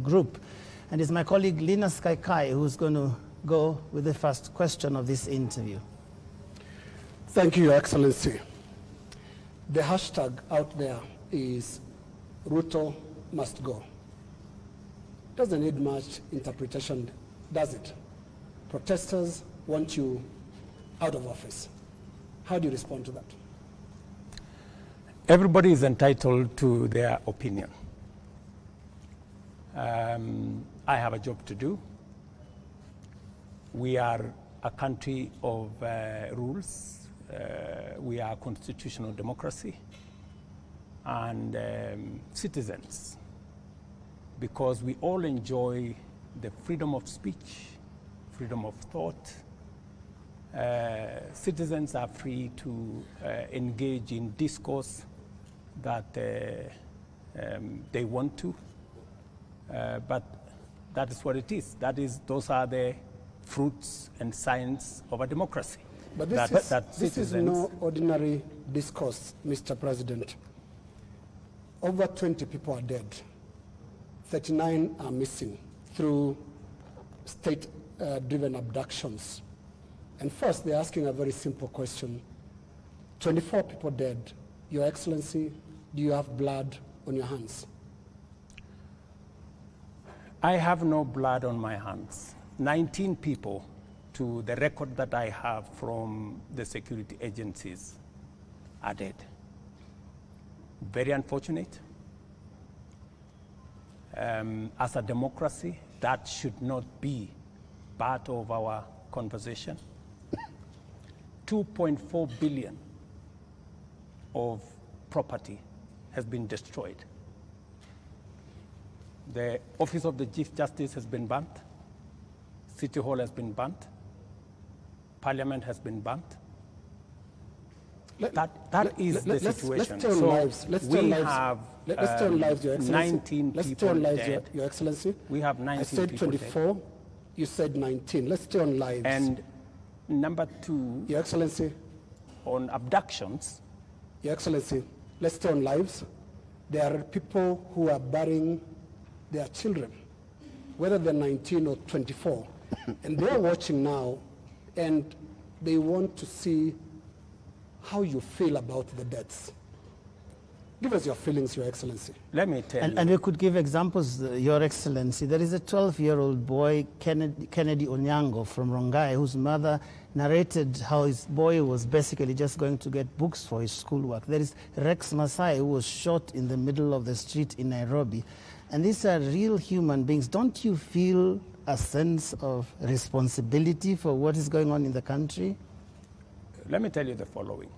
group. And it's my colleague Linus Kaikai who's going to go with the first question of this interview. Thank you, Your Excellency. The hashtag out there is Ruto must go. Doesn't need much interpretation, does it? Protesters want you out of office. How do you respond to that? Everybody is entitled to their opinion. I have a job to do. We are a country of rules. We are a constitutional democracy and citizens, because we all enjoy the freedom of speech, freedom of thought. Citizens are free to engage in discourse that they want to, but that is what it is. Those are the fruits and signs of a democracy. But this is no ordinary discourse, Mr. President. Over 20 people are dead. 39 are missing through state-driven abductions. And first, they're asking a very simple question. 24 people dead. Your Excellency, do you have blood on your hands? I have no blood on my hands. 19 people, to the record that I have from the security agencies, are dead. Very unfortunate. As a democracy, that should not be part of our conversation. 2.4 billion of property has been destroyed. The Office of the Chief Justice has been burnt. City Hall has been burnt. Parliament has been burnt. That is the situation. Let's turn lives. Let's turn lives, Your Excellency. 19 let's people turn lives, dead. Your Excellency. We have 19 I said people 24. Dead. You said 19. Let's turn lives. And number two, Your Excellency. on abductions. Your Excellency, let's turn lives. There are people who are burying their children, whether they're 19 or 24. And they're watching now, and they want to see how you feel about the deaths. Give us your feelings, Your Excellency. Let me tell you. And we could give examples, Your Excellency. There is a 12-year-old boy, Kennedy Onyango from Rongai, whose mother narrated how his boy was basically just going to get books for his schoolwork. There is Rex Masai, who was shot in the middle of the street in Nairobi. And these are real human beings. Don't you feel a sense of responsibility for what is going on in the country? Let me tell you the following.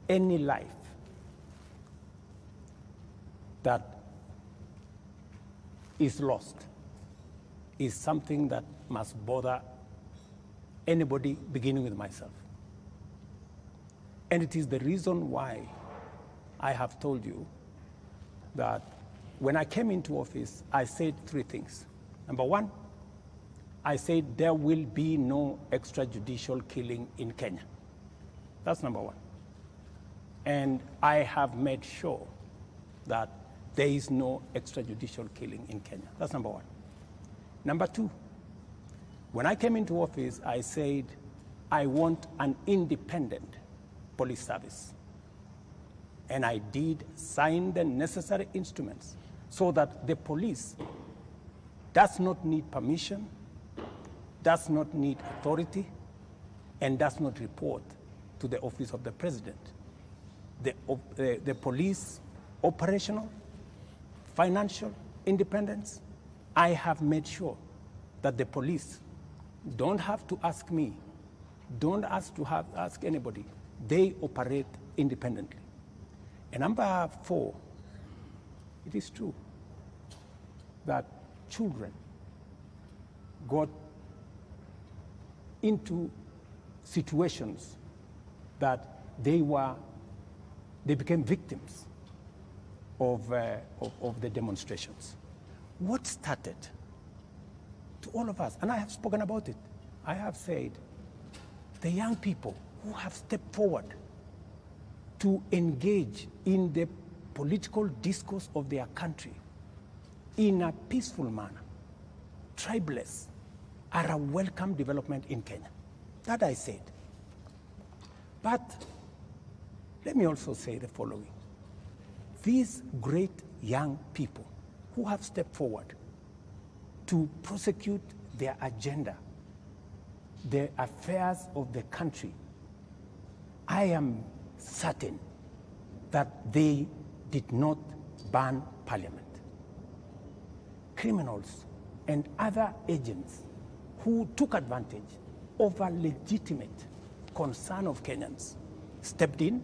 Any life that is lost is something that must bother anybody, beginning with myself. And it is the reason why I have told you that when I came into office, I said three things. Number one, I said there will be no extrajudicial killing in Kenya. That's number one. And I have made sure that there is no extrajudicial killing in Kenya. That's number one. Number two, when I came into office, I said I want an independent police service. And I did sign the necessary instruments so that the police does not need permission, does not need authority, and does not report to the office of the president. The police operational, financial independence, I have made sure that the police don't have to ask me, don't ask anybody. They operate independently. And number four, it is true that children got into situations that they became victims of the demonstrations. What started to all of us, and I have spoken about it, I have said, the young people who have stepped forward to engage in the political discourse of their country in a peaceful manner. Tribalists are a welcome development in Kenya. That I said. But let me also say the following. These great young people who have stepped forward to prosecute their agenda, the affairs of the country, I am certain that they did not ban parliament. Criminals and other agents who took advantage of a legitimate concern of Kenyans stepped in,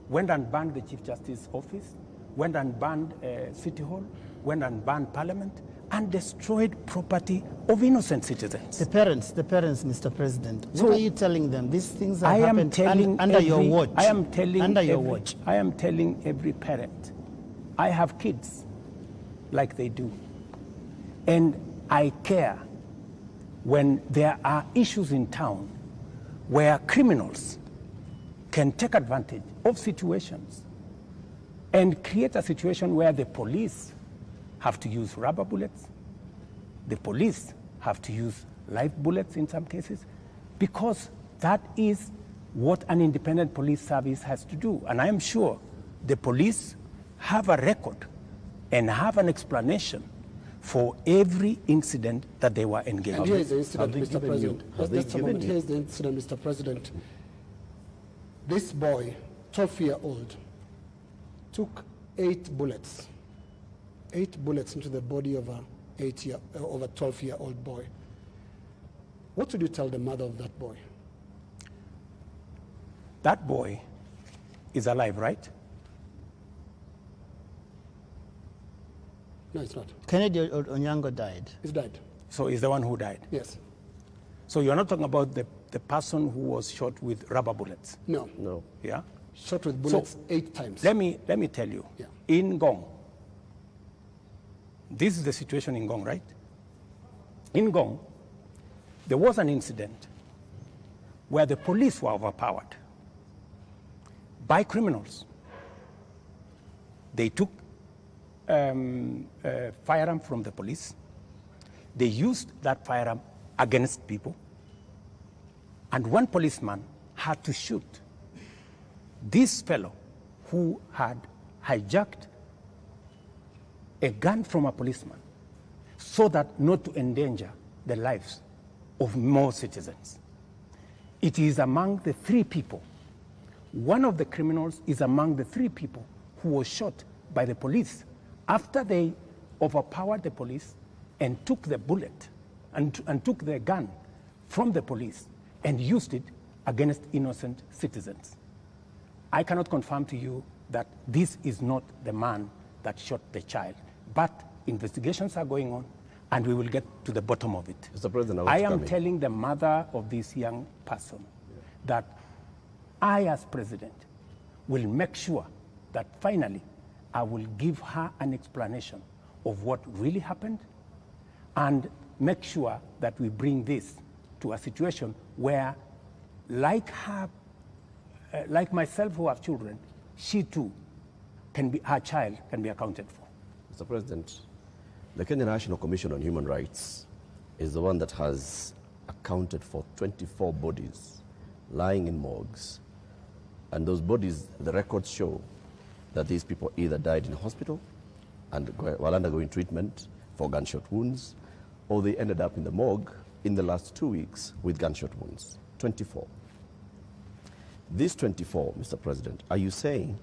went and banned the Chief Justice's office, went and banned City Hall, went and banned Parliament, and destroyed property of innocent citizens. The parents, Mr. President, So, what are you telling them? These things have I am happened telling under your every- watch. I am telling under your every- watch. I am telling every parent. I have kids like they do. And I care when there are issues in town where criminals can take advantage of situations and create a situation where the police have to use rubber bullets, the police have to use live bullets in some cases, because that is what an independent police service has to do. And I am sure the police have a record and have an explanation for every incident that they were engaged in. And here is the incident, Have they Mr. given President. you- have they Just a given moment. you- Here is the incident, Mr. President. This boy, 12-year-old, took 8 bullets. 8 bullets into the body of a 12-year-old boy. What would you tell the mother of that boy? That boy is alive, right? No, it's not. Kennedy Onyango died. He's dead. So he's the one who died. Yes. So you're not talking about the person who was shot with rubber bullets, No. No. yeah? Shot with bullets 8 times. Let me tell you, Yeah. in Gong, this is the situation in Gong, right? In Gong, there was an incident where the police were overpowered by criminals. They took a firearm from the police. They used that firearm against people. And one policeman had to shoot this fellow who had hijacked a gun from a policeman so that not to endanger the lives of more citizens. It is among the 3 people. One of the criminals is among the 3 people who was shot by the police after they overpowered the police and took the bullet and took the gun from the police and used it against innocent citizens. I cannot confirm to you that this is not the man that shot the child, but investigations are going on and we will get to the bottom of it. Mr. President, I am telling the mother of this young person that I, as president, will make sure that finally I will give her an explanation of what really happened and make sure that we bring this to a situation where, like her, like myself who have children, she too can be, her child can be accounted for. Mr. President, the Kenya National Commission on Human Rights is the one that has accounted for 24 bodies lying in morgues. And those bodies, the records show that these people either died in hospital and while undergoing treatment for gunshot wounds, or they ended up in the morgue in the last 2 weeks with gunshot wounds. 24. These 24, Mr. President, are you saying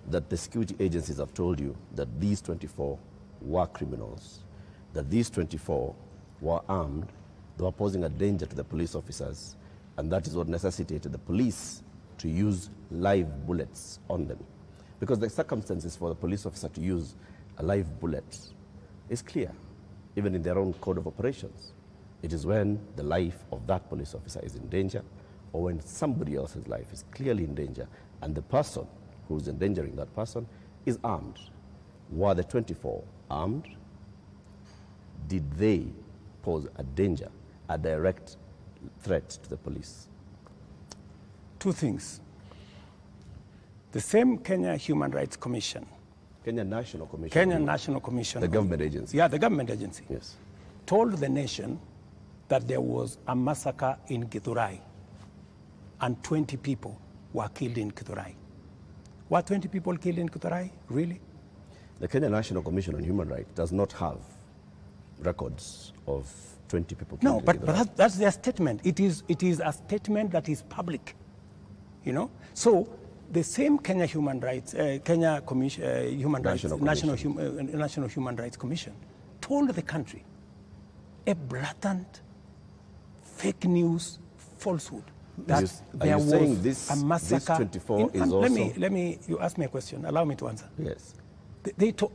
that the security agencies have told you that these 24 were criminals, that these 24 were armed, they were posing a danger to the police officers, and that is what necessitated the police to use live bullets on them? Because the circumstances for the police officer to use a live bullet is clear, even in their own code of operations. It is when the life of that police officer is in danger, or when somebody else's life is clearly in danger, and the person who is endangering that person is armed. Were the 24 armed? Did they pose a danger, a direct threat to the police? 2 things. The same Kenya Human Rights Commission Kenya National Commission. Kenya National Commission. The government agency. Yeah, the government agency. Yes. Told the nation that there was a massacre in Githurai and 20 people were killed in Githurai. Were 20 people killed in Githurai? Really? The Kenya National Commission on Human Rights does not have records of 20 people killed. No, but that's their statement. It is a statement that is public, you know. So the same Kenya Human Rights, Kenya Commission, National Human Rights Commission, told the country a blatant fake news falsehood that there was a massacre. This 24 is also... Let me. You ask me a question. Allow me to answer. Yes.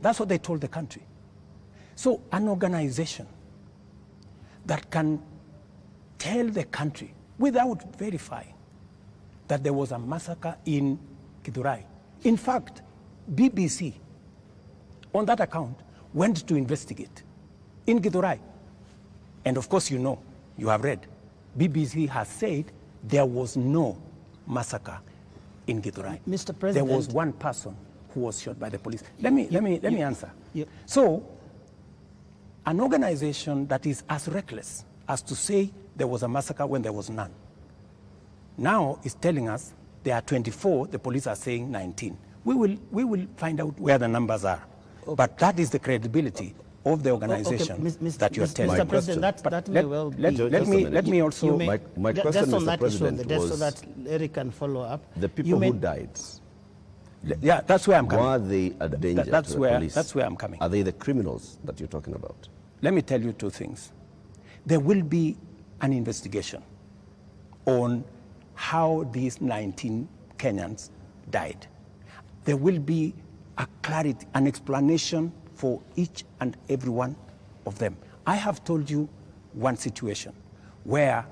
That's what they told the country. So an organization that can tell the country without verifying that there was a massacre in Githurai. In fact, BBC, on that account, went to investigate in Githurai. And of course, you have read, BBC has said there was no massacre in Githurai. Mr. President, there was one person who was shot by the police. Let me answer. So, an organization that is as reckless as to say there was a massacre when there was none, now is telling us there are 24, the police are saying 19. We will find out where the numbers are. Okay. But that is the credibility of the organization that you are telling. Mr. President, that may well be. Let me also... My question, just on Mr. that President, issue, just was so that Eric can follow up. The people who died, yeah, that's where I'm coming. were they a danger to the police? That's where I'm coming. Are they the criminals that you're talking about? Let me tell you two things. There will be an investigation on how these 19 Kenyans died. There will be a clarity, an explanation for each and every one of them. I have told you one situation where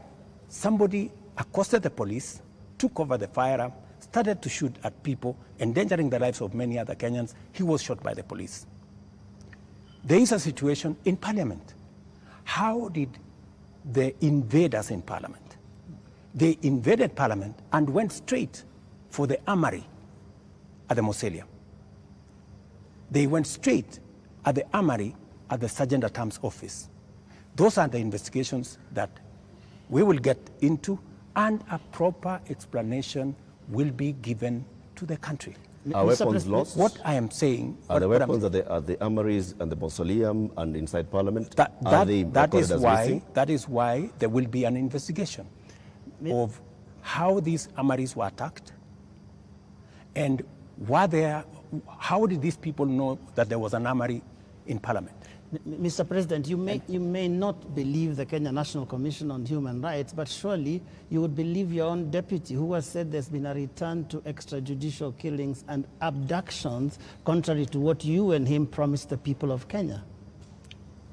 somebody accosted the police, took over the firearm, started to shoot at people, endangering the lives of many other Kenyans. He was shot by the police. There is a situation in Parliament. How did the invaders in Parliament? They invaded Parliament and went straight for the armory at the Mausoleum. They went straight at the armory at the Sergeant at Arms office. Those are the investigations that we will get into, and a proper explanation will be given to the country. Are weapons lost? What I am saying... Are the weapons at the armories and the mausoleum and inside Parliament? That is why there will be an investigation of how these armories were attacked and how did these people know that there was an armory in Parliament? Mr. President, you may not believe the Kenya National Commission on Human Rights, but surely you would believe your own deputy who has said there's been a return to extrajudicial killings and abductions, contrary to what you and him promised the people of Kenya.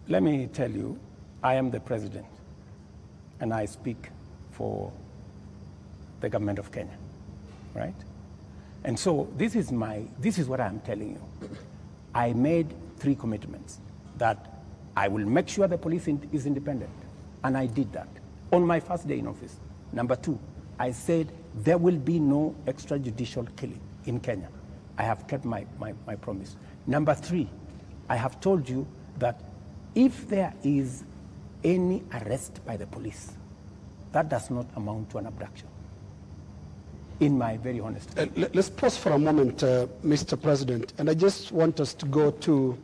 Let me tell you, I am the president, and I speak for the government of Kenya, right? And so this is what I am telling you. I made 3 commitments. That I will make sure the police is independent. And I did that on my first day in office. Number 2, I said there will be no extrajudicial killing in Kenya. I have kept my promise. Number 3, I have told you that if there is any arrest by the police, that does not amount to an abduction. In my very honest opinion. Let's pause for a moment, Mr. President. And I just want us to go to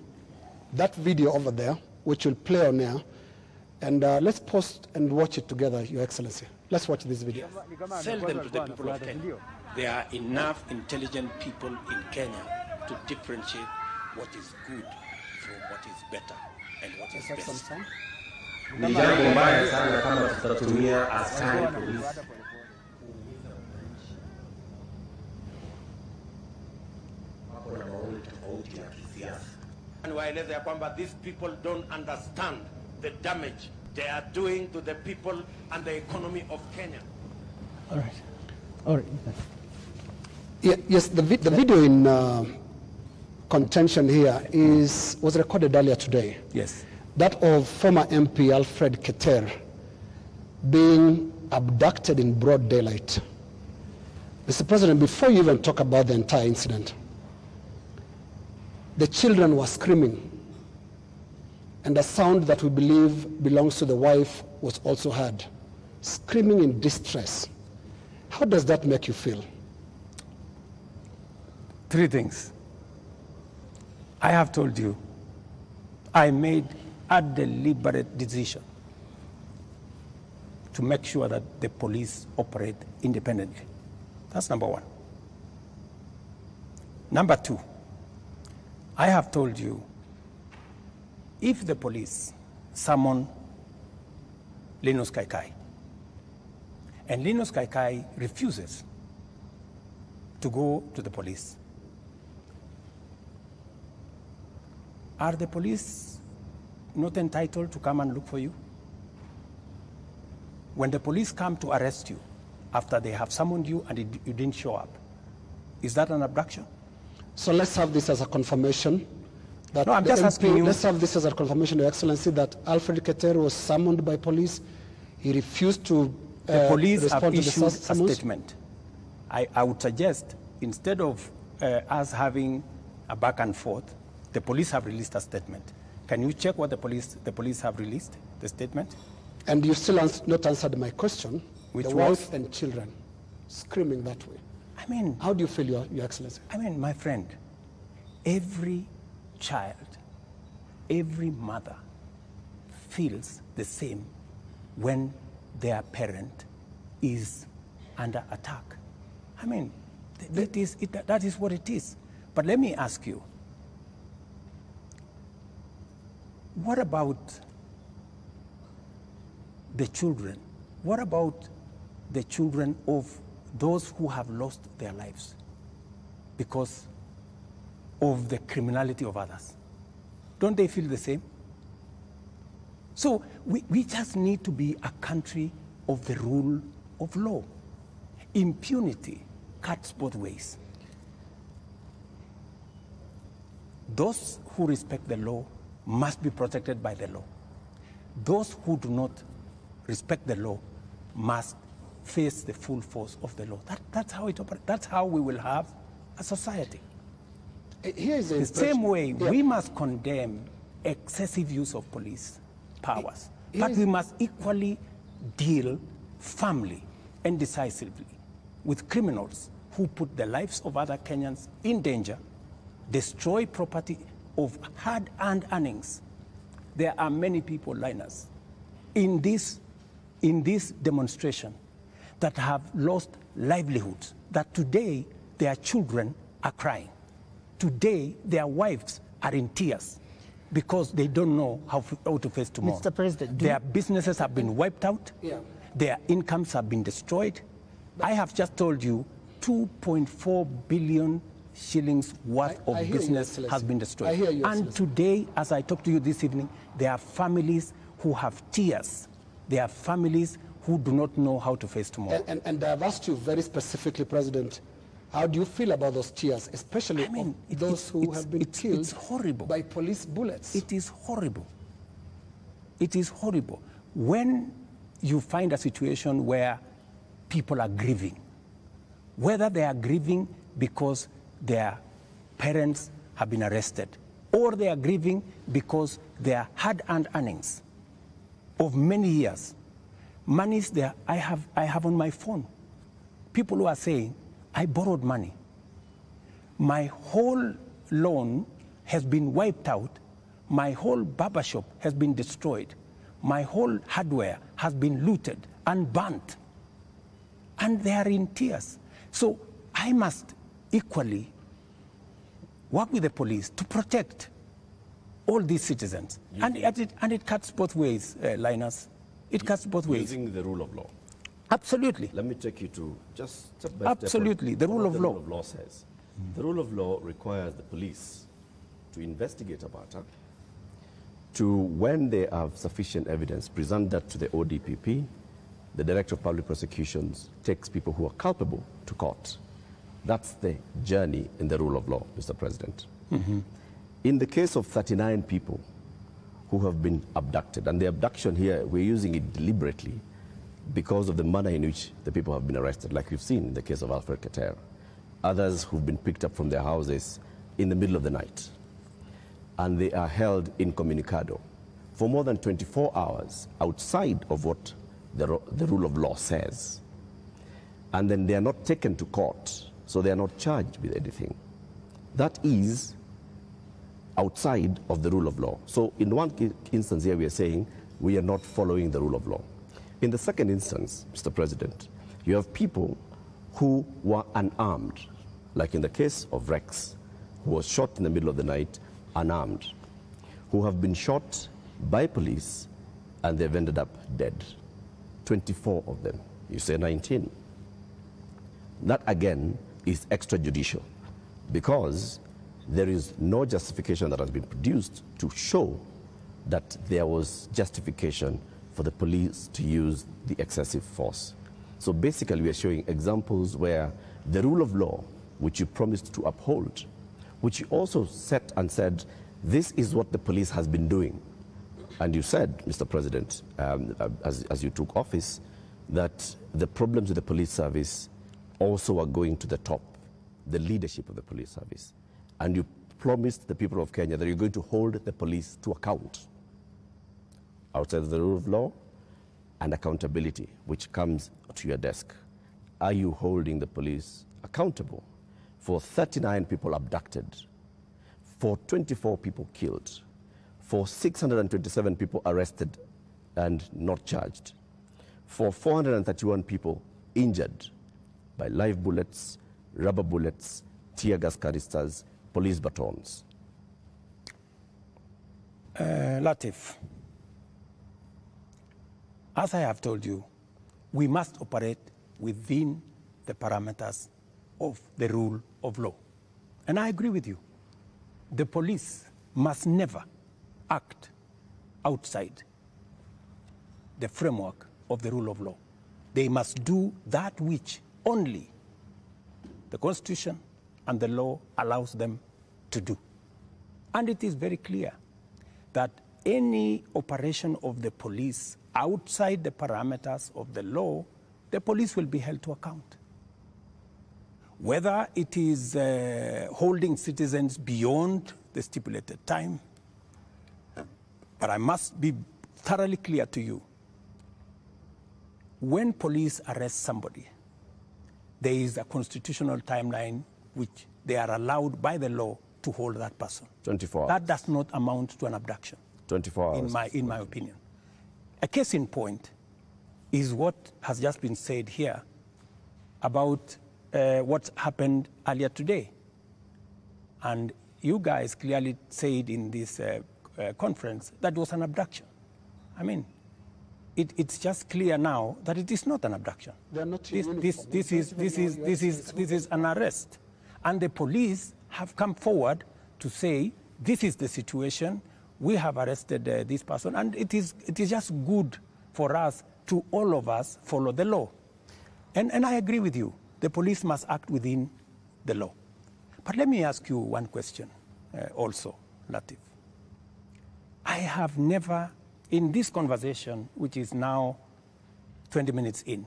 that video over there, which will play on air, and let's pause and watch it together, Your Excellency. Let's watch this video. Sell them to the people of Kenya. There are enough intelligent people in Kenya to differentiate what is good from what is better and what is best. Ni jambo mbaya sana kama tutatumia askari polisi. Hapo na maoni tofauti ya kisiasa. And waeleza ya kwamba these people don't understand the damage they are doing to the people and the economy of Kenya. All right. All right. Yeah, yes, the video in contention here was recorded earlier today. Yes. That of former MP Alfred Keter being abducted in broad daylight. Mr. President, before you even talk about the entire incident, The children were screaming, and a sound that we believe belongs to the wife was also heard, screaming in distress. How does that make you feel? Three things. I have told you, I made a deliberate decision to make sure that the police operate independently. That's number one. Number two, I have told you, if the police summon Linus Kaikai, and Linus Kaikai refuses to go to the police, are the police not entitled to come and look for you? When the police come to arrest you after they have summoned you and you didn't show up, is that an abduction? So let's have this as a confirmation. That no, I'm just asking you. Let's have this as a confirmation, Your Excellency, that Alfred Keter was summoned by police. He refused to the police respond have to issued the a summons. statement. I would suggest, instead of us having a back and forth, the police have released a statement. Can you check what the police have released, the statement? And you still not answered my question. Which the was? wife and children screaming that way. I mean, how do you feel, Your Excellency? I mean, my friend, every child, every mother feels the same when their parent is under attack. I mean, that is what it is. But let me ask you, what about the children? What about the children of those who have lost their lives because of the criminality of others? Don't they feel the same? So we just need to be a country of the rule of law. Impunity cuts both ways. Those who respect the law must be protected by the law. Those who do not respect the law must face the full force of the law. That's how it operates. That's how we will have a society. Here is the same way we must condemn excessive use of police powers, but we must equally deal firmly and decisively with criminals who put the lives of other Kenyans in danger, destroy property of hard-earned earnings. There are many people, Linus, in this demonstration that have lost livelihoods, that today their children are crying. Today their wives are in tears because they don't know how to face tomorrow. Mr. President, their businesses have been wiped out. Yeah. Their incomes have been destroyed. I have just told you 2.4 billion shillings worth of business has been destroyed. And today, as I talk to you this evening, there are families who have tears. There are families who do not know how to face tomorrow. And I've asked you very specifically, President, how do you feel about those tears, especially those who have been killed by police bullets? It is horrible. It is horrible. When you find a situation where people are grieving, whether they are grieving because their parents have been arrested, or they are grieving because their hard-earned earnings of many years, monies there, I have on my phone, people who are saying, I borrowed money. My whole loan has been wiped out. My whole barbershop has been destroyed. My whole hardware has been looted and burnt. And they are in tears. So I must equally work with the police to protect all these citizens. And it cuts both ways, Linus. It cuts both ways. Using the rule of law. Absolutely. Let me take you to just step by step. Absolutely, the rule of law. The rule of law says. The rule of law requires the police to investigate a matter, to, when they have sufficient evidence, present that to the ODPP. The Director of Public Prosecutions takes people who are culpable to court. That's the journey in the rule of law, Mr. President. In the case of 39 people who have been abducted, and the abduction here, we're using it deliberately because of the manner in which the people have been arrested, like we've seen in the case of Alfred Keter. Others who've been picked up from their houses in the middle of the night. and they are held incommunicado for more than 24 hours outside of what the rule of law says. And then they are not taken to court, so they are not charged with anything. That is outside of the rule of law. So in one instance here we are saying we are not following the rule of law. In the second instance, Mr. President, you have people who were unarmed, like in the case of Rex, who was shot in the middle of the night, unarmed, who have been shot by police and they've ended up dead. 24 of them. You say 19. That again is extrajudicial because there is no justification that has been produced to show that there was justification for the police to use the excessive force. So basically we are showing examples where the rule of law, which you promised to uphold, which you also set and said, this is what the police has been doing. And you said, Mr. President, as you took office, that the problems with the police service also are going to the top, the leadership of the police service. And you promised the people of Kenya that you're going to hold the police to account outside of the rule of law and accountability, which comes to your desk. Are you holding the police accountable for 39 people abducted, for 24 people killed, for 627 people arrested and not charged, for 431 people injured by live bullets, rubber bullets, tear gas canisters, police batons? Latif, as I have told you, we must operate within the parameters of the rule of law. And I agree with you. The police must never act outside the framework of the rule of law. They must do that which only the Constitution and the law allows them to do. And it is very clear that any operation of the police outside the parameters of the law, the police will be held to account. Whether it is holding citizens beyond the stipulated time, but I must be thoroughly clear to you. When police arrest somebody, there is a constitutional timeline which they are allowed by the law to hold that person. 24 hours. That does not amount to an abduction. 24 hours. In my opinion. A case in point is what has just been said here about what happened earlier today. And you guys clearly said in this conference that was an abduction. I mean, it's just clear now that it is not an abduction. They're not this is an arrest. And the police have come forward to say, this is the situation, we have arrested this person, and it is just good for us to all of us follow the law. And I agree with you, the police must act within the law. But let me ask you one question also, Latif. I have never, in this conversation, which is now 20 minutes in,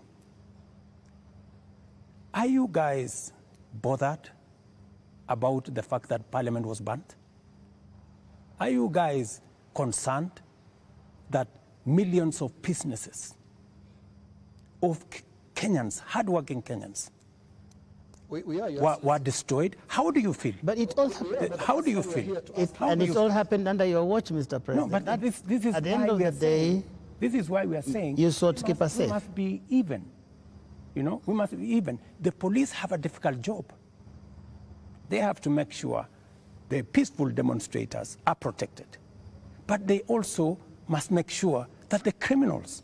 are you guys bothered about the fact that Parliament was burnt? Are you guys concerned that millions of businesses, of Kenyans, hardworking Kenyans, were destroyed? How do you feel? But it all how do you feel? It all happened under your watch, Mr. President. No, but this is at the end of the day, this is why we are saying you sought to keep us safe. We must be even. You know, we must be even. The police have a difficult job. They have to make sure the peaceful demonstrators are protected. But they also must make sure that the criminals,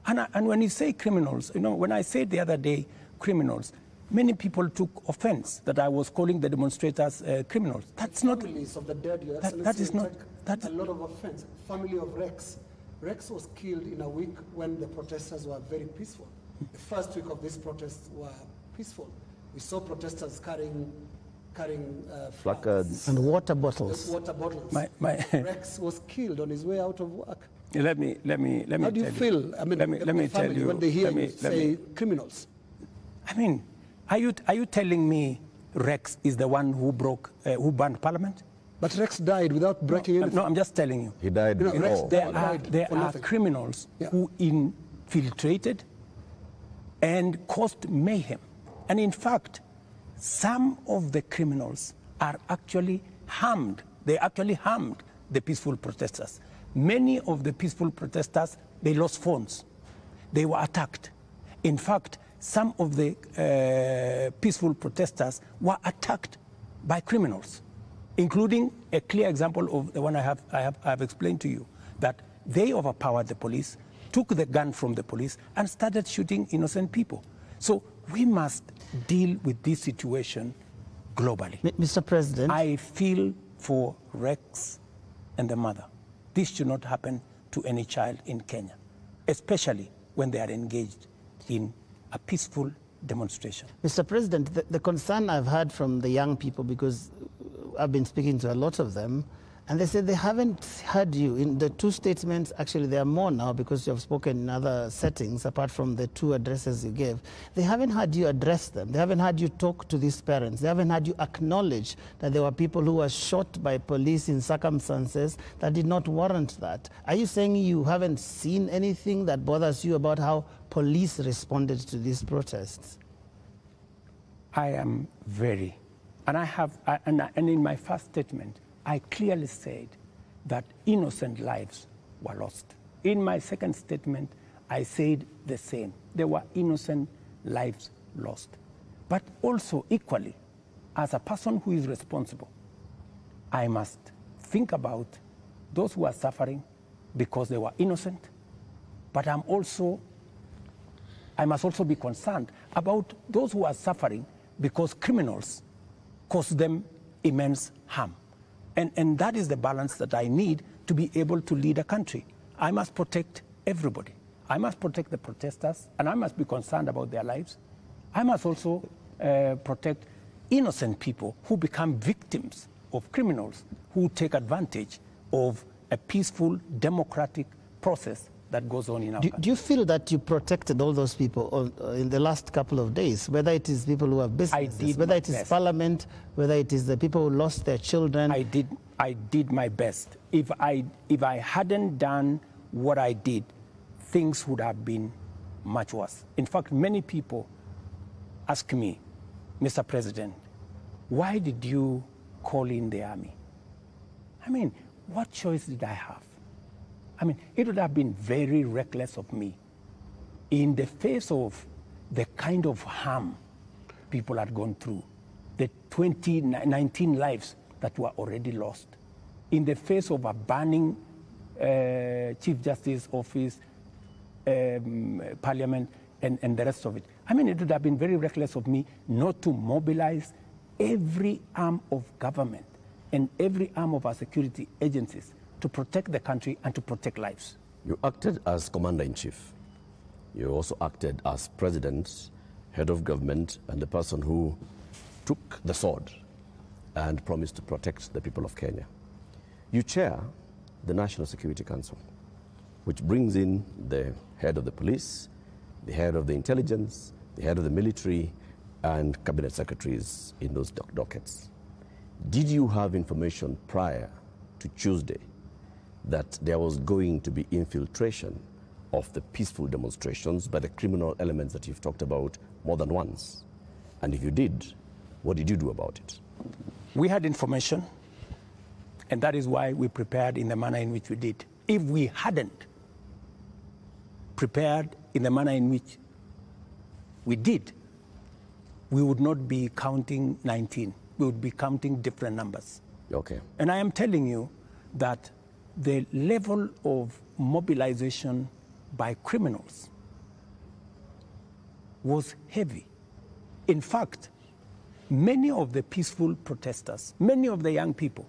and when you say criminals, you know, when I said the other day criminals, many people took offense that I was calling the demonstrators criminals. That's not. Families of the dead, Your Excellency, that is not. That's a lot of offense. Family of Rex. Rex was killed in a week when the protesters were very peaceful. The first week of these protests were peaceful. We saw protesters carrying placards and water bottles. Rex was killed on his way out of work. Let me. How do you feel? I mean, let me tell you when they hear you say criminals. I mean, are you telling me Rex is the one who burned Parliament? But Rex died without breaking anything. No, I'm just telling you. He died You know, Rex before. There for are nothing. criminals Yeah. who infiltrated and caused mayhem. And in fact, some of the criminals are actually harmed. They actually harmed the peaceful protesters. Many of the peaceful protesters, they lost phones. They were attacked. In fact, some of the peaceful protesters were attacked by criminals, including a clear example of the one I have explained to you, that they overpowered the police, took the gun from the police, and started shooting innocent people. So we must deal with this situation globally. Mr. President. I feel for Rex and the mother. This should not happen to any child in Kenya, especially when they are engaged in a peaceful demonstration. Mr. President, the concern I've heard from the young people, because I've been speaking to a lot of them, and they said they haven't heard you. In the two statements, actually there are more now because you have spoken in other settings apart from the two addresses you gave. They haven't heard you address them. They haven't heard you talk to these parents. They haven't heard you acknowledge that there were people who were shot by police in circumstances that did not warrant that. Are you saying you haven't seen anything that bothers you about how police responded to these protests? I am very, and and in my first statement, I clearly said that innocent lives were lost. In my second statement, I said the same. There were innocent lives lost. But also equally, as a person who is responsible, I must think about those who are suffering because they were innocent, but I must also be concerned about those who are suffering because criminals cause them immense harm. And that is the balance that I need to be able to lead a country. I must protect everybody. I must protect the protesters, and I must be concerned about their lives. I must also protect innocent people who become victims of criminals who take advantage of a peaceful, democratic process that goes on in our country. Do you feel that you protected all those people in the last couple of days, whether it is people who have businesses, whether it is Parliament, whether it is the people who lost their children? I did my best. If I hadn't done what I did, things would have been much worse. In fact, many people ask me, Mr. President, why did you call in the army? I mean, what choice did I have? I mean, it would have been very reckless of me in the face of the kind of harm people had gone through, the 19 lives that were already lost, in the face of a burning Chief Justice office, Parliament, and the rest of it. I mean, it would have been very reckless of me not to mobilize every arm of government and every arm of our security agencies to protect the country and to protect lives. You acted as Commander-in-Chief. You also acted as President, Head of Government, and the person who took the sword and promised to protect the people of Kenya. You chair the National Security Council, which brings in the head of the police, the head of the intelligence, the head of the military, and cabinet secretaries in those dockets. Did you have information prior to Tuesday that there was going to be infiltration of the peaceful demonstrations by the criminal elements that you've talked about more than once? And if you did, what did you do about it? We had information, and that is why we prepared in the manner in which we did. If we hadn't prepared in the manner in which we did, we would not be counting 19. We would be counting different numbers. Okay. And I am telling you that the level of mobilization by criminals was heavy. In fact, many of the peaceful protesters, many of the young people,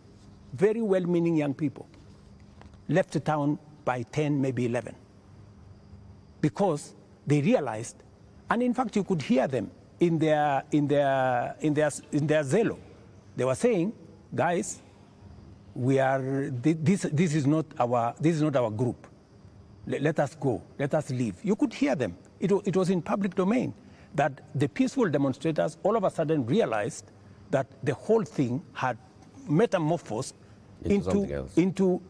very well-meaning young people, left the town by 10, maybe 11, because they realized, and in fact you could hear them in their zelo. They were saying, guys, this is not our group. Let us go. Let us leave. You could hear them. It was in public domain that the peaceful demonstrators all of a sudden realized that the whole thing had metamorphosed into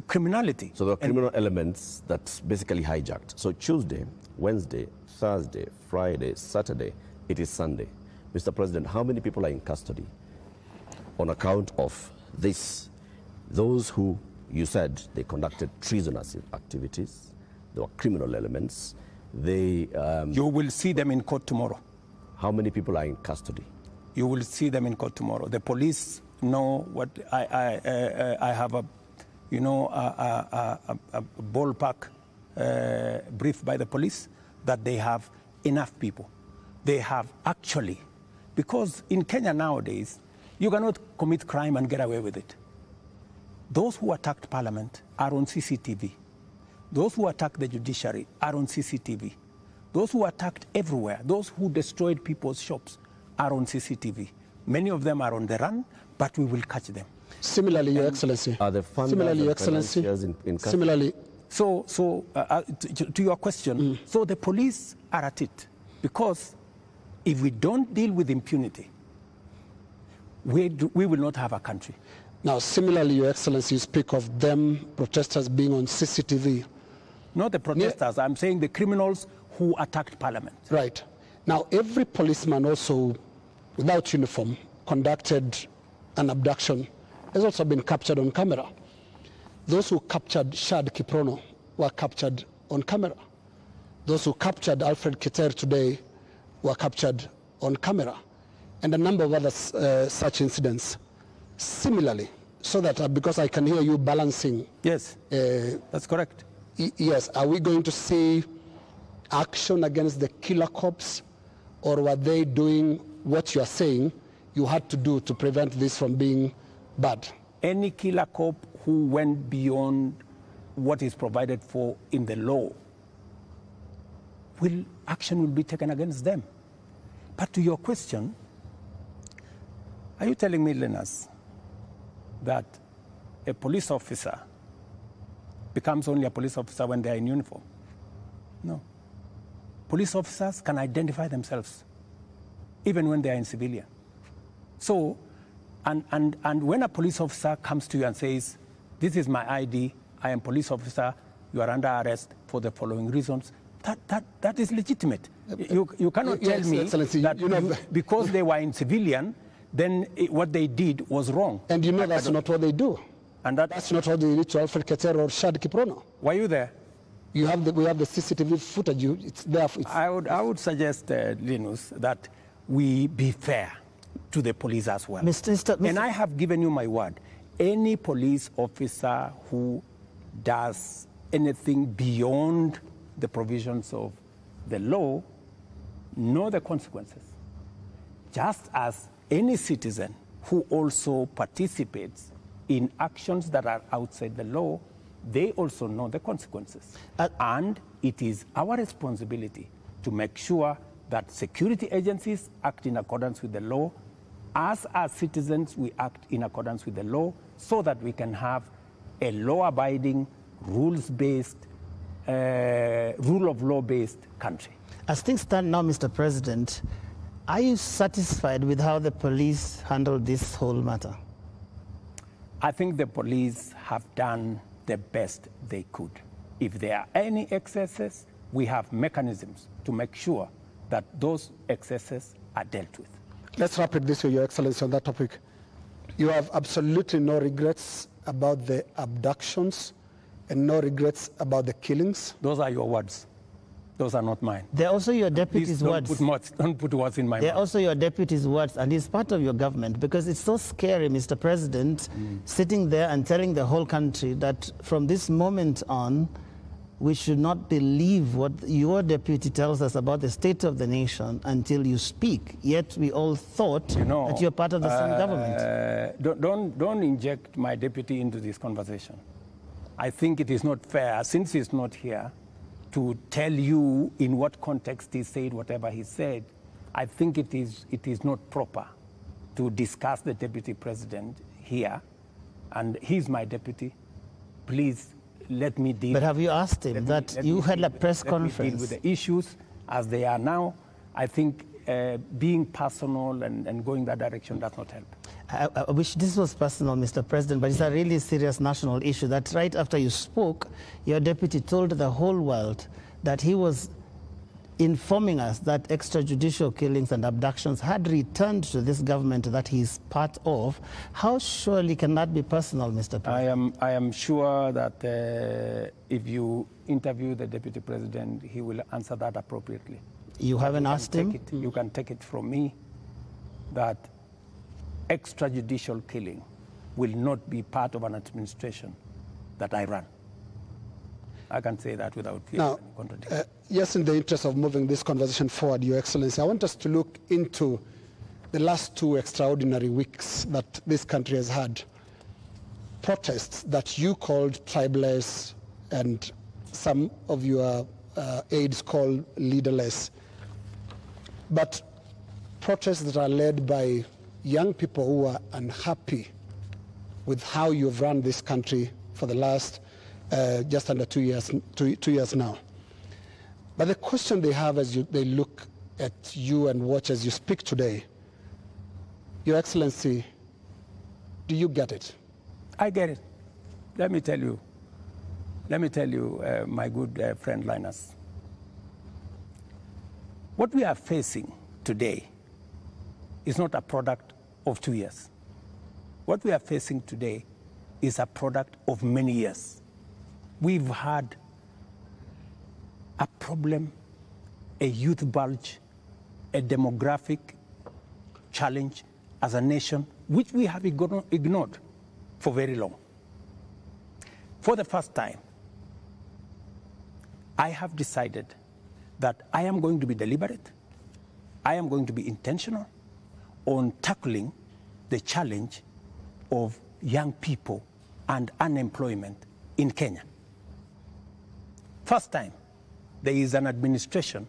criminality. So there are criminal elements that's basically hijacked. So Tuesday, Wednesday, Thursday, Friday, Saturday, it is Sunday. Mr. President, how many people are in custody on account of this? Those who you said they conducted treasonous activities, there were criminal elements. They, you will see them in court tomorrow. How many people are in custody? You will see them in court tomorrow. The police know what I have a, you know, a ballpark brief by the police that they have enough people. They have actually, because in Kenya nowadays, you cannot commit crime and get away with it. Those who attacked Parliament are on CCTV. Those who attacked the judiciary are on CCTV. Those who attacked everywhere, those who destroyed people's shops are on CCTV. Many of them are on the run, but we will catch them. Similarly, Your Excellency. Are the funders similarly, Your and Excellency. in Similarly. So to your question, so the police are at it, because if we don't deal with impunity, we will not have a country. Now, similarly, Your Excellency, you speak of them, protesters being on CCTV. Not the protesters, I'm saying the criminals who attacked Parliament. Right. Now, every policeman also, without uniform, conducted an abduction, has also been captured on camera. Those who captured Shad Kiprono were captured on camera. Those who captured Alfred Keter today were captured on camera. And a number of other such incidents. Similarly, so that because I can hear you balancing. Yes, that's correct. Yes, are we going to see action against the killer cops, or were they doing what you are saying you had to do to prevent this from being bad? Any killer cop who went beyond what is provided for in the law, action will be taken against them. But to your question, are you telling me, Linus, that a police officer becomes only a police officer when they are in uniform? No. Police officers can identify themselves, even when they are in civilian. So, and when a police officer comes to you and says, this is my ID, I am police officer, you are under arrest for the following reasons, that is legitimate. You cannot tell me that because they were in civilian, then what they did was wrong. And you know that's not what they do. And that's not what they did to Alfred Keter or Shad Kiprono. Were you there? We have the CCTV footage. It's there. I would suggest, Linus, that we be fair to the police as well. Mr. And I have given you my word. Any police officer who does anything beyond the provisions of the law know the consequences. Just as any citizen who also participates in actions that are outside the law, they also know the consequences. And it is our responsibility to make sure that security agencies act in accordance with the law. As citizens, we act in accordance with the law so that we can have a law-abiding, rules-based, rule of law-based country. As things stand now, Mr. President, are you satisfied with how the police handled this whole matter? I think the police have done the best they could. If there are any excesses, we have mechanisms to make sure that those excesses are dealt with. Let's wrap it this way, Your Excellency, on that topic. You have absolutely no regrets about the abductions and no regrets about the killings? Those are your words. Those are not mine. They're also your deputy's words. Don't put words in my mouth. They're also your deputy's words, and he's part of your government, because it's so scary, Mr. President, sitting there and telling the whole country that from this moment on, we should not believe what your deputy tells us about the state of the nation until you speak. Yet we all thought that you're part of the same government. Don't inject my deputy into this conversation. I think it is not fair, since he's not here, to tell you in what context he said whatever he said. I think it is not proper to discuss the deputy president here, and he's my deputy. Please let me deal. But have you asked him that you had a press conference? Let me deal with the issues as they are now. I think being personal and going that direction does not help. I wish this was personal, Mr. President, but it's a really serious national issue that right after you spoke, your deputy told the whole world that he was informing us that extrajudicial killings and abductions had returned to this government that he's part of. How surely can that be personal, Mr. President? I am sure that if you interview the deputy president, he will answer that appropriately. You haven't asked him? You can take it from me that extrajudicial killing will not be part of an administration that I run. I can say that without fear of any contradiction. Yes, in the interest of moving this conversation forward, Your Excellency, I want us to look into the last 2 extraordinary weeks that this country has had. Protests that you called tribeless and some of your aides called leaderless. But protests that are led by young people who are unhappy with how you've run this country for the last just under 2 years now. But the question they have as they look at you and watch as you speak today, Your Excellency, do you get it? I get it. Let me tell you, my good friend Linus, what we are facing today is not a product of 2 years. What we are facing today is a product of many years. We've had a problem, a youth bulge, a demographic challenge as a nation, which we have ignored for very long. For the first time, I have decided that I am going to be deliberate, I am going to be intentional on tackling the challenge of young people and unemployment in Kenya. First time, there is an administration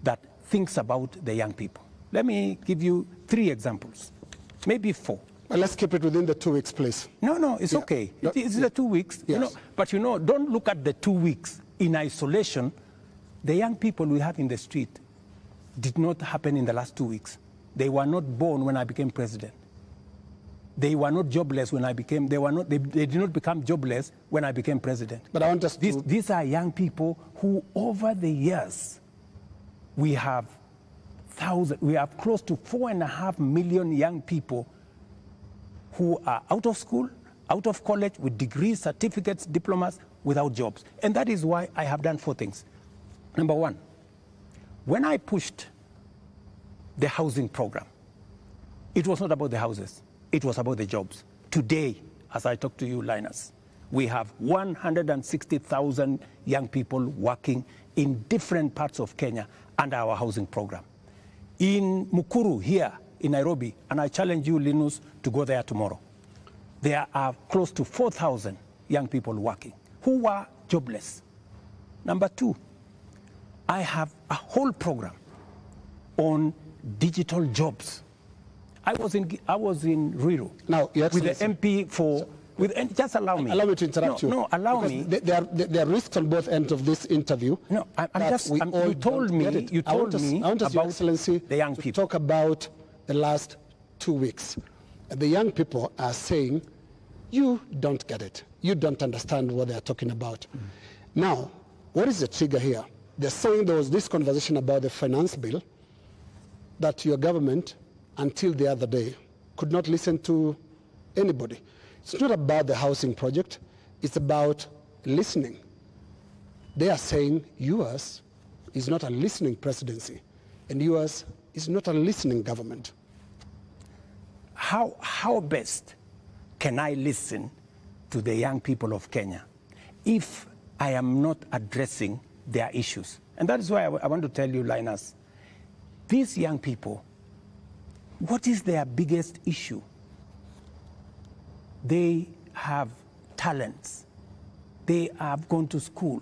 that thinks about the young people. Let me give you 3 examples, maybe 4. Well, let's keep it within the 2 weeks, please. No, it's okay. It's the 2 weeks. Yes. But don't look at the 2 weeks in isolation. The young people we have in the street did not happen in the last 2 weeks. They were not born when I became president. They were not jobless when I became, they did not become jobless when I became president. But I want us to... These are young people who over the years, we have close to 4.5 million young people who are out of school, out of college, with degrees, certificates, diplomas, without jobs. And that is why I have done 4 things. Number 1, when I pushed the housing program, it was not about the houses. It was about the jobs. Today, as I talk to you, Linus, we have 160,000 young people working in different parts of Kenya under our housing program. In Mukuru, here in Nairobi, and I challenge you, Linus, to go there tomorrow, there are close to 4,000 young people working who were jobless. Number 2, I have a whole program on digital jobs. I was in Ruto now, with the MP for... just allow me. Allow me to interrupt you. No, allow me. There are risks on both ends of this interview. No, you told me about Your Excellency, the young people. To talk about the last 2 weeks. The young people are saying, you don't get it. You don't understand what they're talking about. Now, what is the trigger here? They're saying there was this conversation about the finance bill that your government, until the other day, could not listen to anybody. It's not about the housing project. It's about listening. They are saying yours is not a listening presidency, and yours is not a listening government. How best can I listen to the young people of Kenya if I am not addressing their issues? And that is why I want to tell you, Linus, these young people, what is their biggest issue? They have talents. They have gone to school.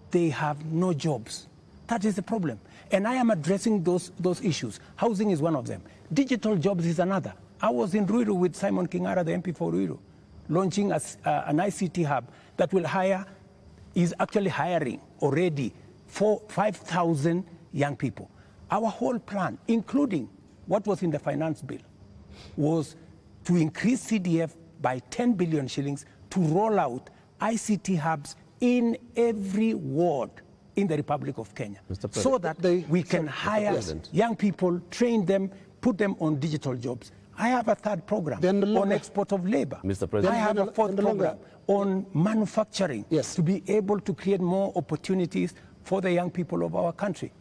They have no jobs. That is the problem. And I am addressing those issues. Housing is one of them. Digital jobs is another. I was in Ruto with Simon Kingara, the MP for Ruto, launching an ICT hub that will is actually hiring already 5,000 young people. Our whole plan, including what was in the finance bill, was to increase CDF by 10 billion shillings to roll out ICT hubs in every ward in the Republic of Kenya, so that we can hire young people, train them, put them on digital jobs. I have a third program on export of labor. Mr. President. I have a fourth program on manufacturing, to be able to create more opportunities for the young people of our country.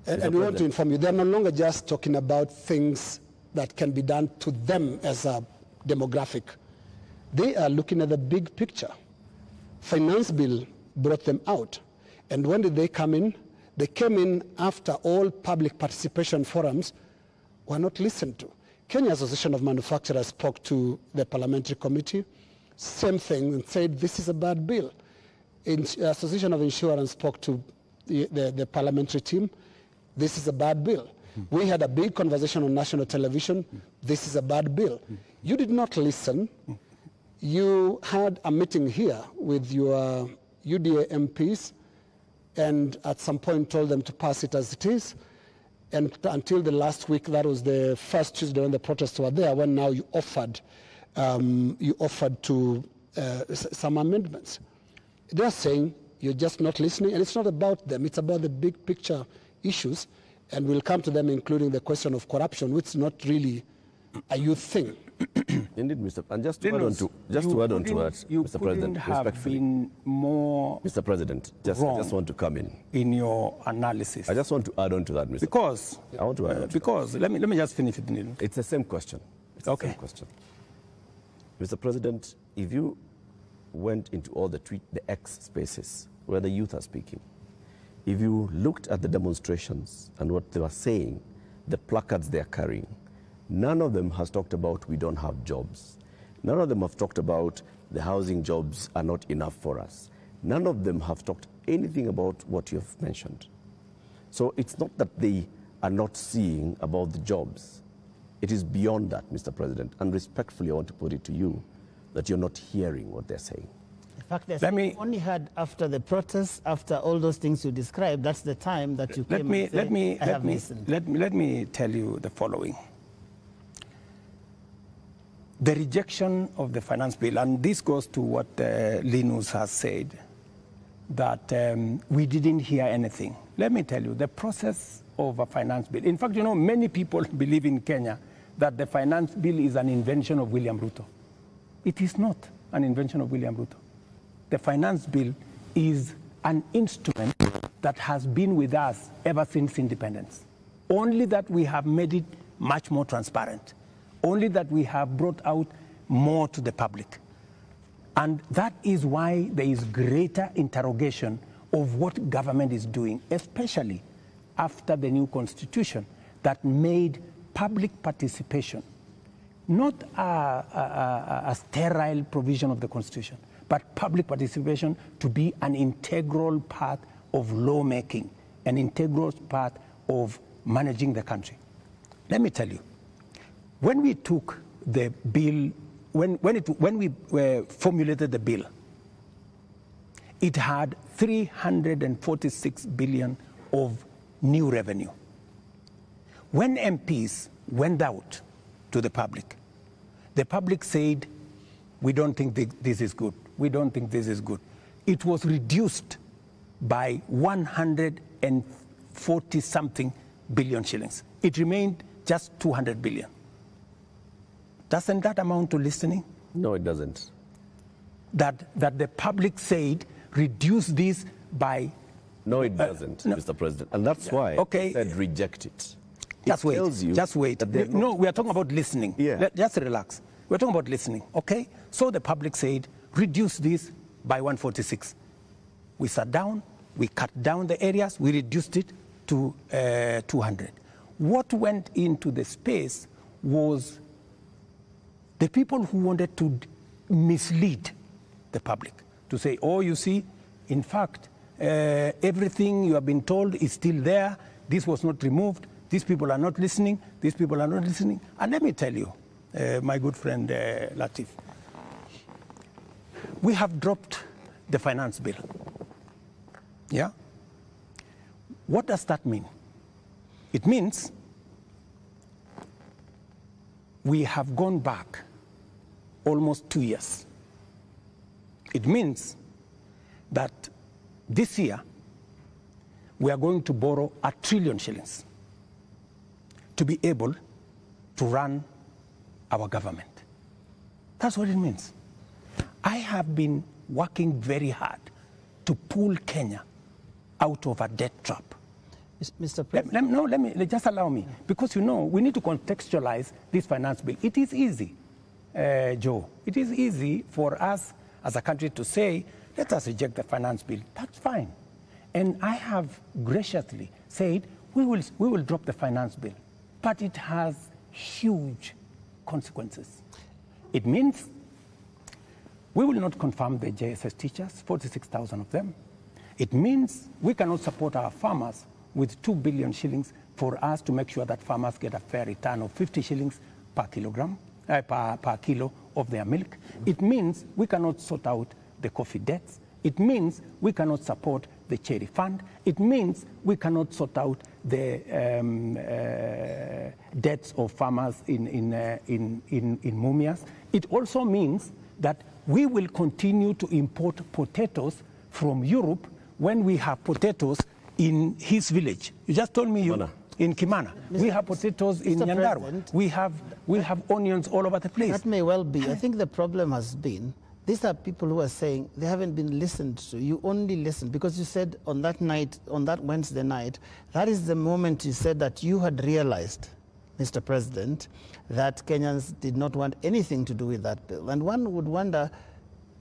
And we want to inform you, they're no longer just talking about things that can be done to them as a demographic. They are looking at the big picture. Finance bill brought them out. And when did they come in? They came in after all public participation forums were not listened to. Kenya Association of Manufacturers spoke to the parliamentary committee, same thing, and said this is a bad bill. Association of Insurance spoke to the parliamentary team, this is a bad bill. We had a big conversation on national television, this is a bad bill. You did not listen. You had a meeting here with your UDA MPs, and at some point told them to pass it as it is. And until the last week, that was the first Tuesday when the protests were there, when now you offered to some amendments. They're saying you're just not listening, and it's not about them. It's about the big picture issues, and we'll come to them, including the question of corruption, which is not really a youth thing. Indeed, Mr. And just to add on to that, Mr. President, been more Mr. President, I just want to come in your analysis. I just want to add on to that, Mr. Because I want to add on to because that. let me just finish it, Neil. It's the same question. It's the same question. Mr. President, if you went into all the X spaces where the youth are speaking, if you looked at the demonstrations and what they were saying, the placards they are carrying, none of them has talked about we don't have jobs. None of them have talked about the housing jobs are not enough for us. None of them have talked anything about what you have mentioned. So it's not that they are not seeing about the jobs. It is beyond that, Mr. President. And respectfully, I want to put it to you that you're not hearing what they're saying. In fact, they only had after the protests, after all those things you described, that's the time that you came and said, let me tell you the following. The rejection of the finance bill, and this goes to what Linus has said, that we didn't hear anything. Let me tell you, the process of a finance bill, in fact, you know, many people believe in Kenya that the finance bill is an invention of William Ruto. It is not an invention of William Ruto. The finance bill is an instrument that has been with us ever since independence. Only that we have made it much more transparent. Only that we have brought out more to the public. And that is why there is greater interrogation of what government is doing, especially after the new constitution that made public participation not a sterile provision of the constitution, but public participation to be an integral part of lawmaking, an integral part of managing the country. Let me tell you, when we took the bill, when we formulated the bill, it had 346 billion of new revenue. When MPs went out to the public said, we don't think this is good. We don't think this is good. It was reduced by 140-something billion shillings. It remained just 200 billion. Doesn't that amount to listening? No, it doesn't. That the public said, reduce this by... No, it doesn't, Mr. President. And that's why I said reject it. Just wait. No, we are talking about listening. Yeah. Just relax. We're talking about listening, okay? So the public said, reduce this by 146. We sat down, we cut down the areas, we reduced it to 200. What went into the space was the people who wanted to mislead the public, to say, oh, you see, in fact, everything you have been told is still there. This was not removed. These people are not listening. These people are not listening. And let me tell you, my good friend Latif, we have dropped the finance bill. Yeah? What does that mean? It means we have gone back almost 2 years. It means that this year we are going to borrow 1 trillion shillings to be able to run our government. That's what it means. I have been working very hard to pull Kenya out of a debt trap. Mr. President. Let me just allow me, because you know we need to contextualize this finance bill. It is easy, Joe. It is easy for us as a country to say, let us reject the finance bill. That's fine. And I have graciously said we will drop the finance bill, but it has huge consequences. It means we will not confirm the JSS teachers, 46,000 of them. It means we cannot support our farmers with 2 billion shillings for us to make sure that farmers get a fair return of 50 shillings per kilogram, per kilo of their milk. It means we cannot sort out the coffee debts. It means we cannot support the cherry fund. It means we cannot sort out the debts of farmers in Mumias. It also means that we will continue to import potatoes from Europe when we have potatoes in his village. You just told me in Kimana. We have potatoes in Nyandarua. We have onions all over the place. That may well be. I think the problem has been, these are people who are saying they haven't been listened to. You only listened because you said on that night, on that Wednesday night, that is the moment you said that you had realized, Mr. President, that Kenyans did not want anything to do with that bill. And one would wonder,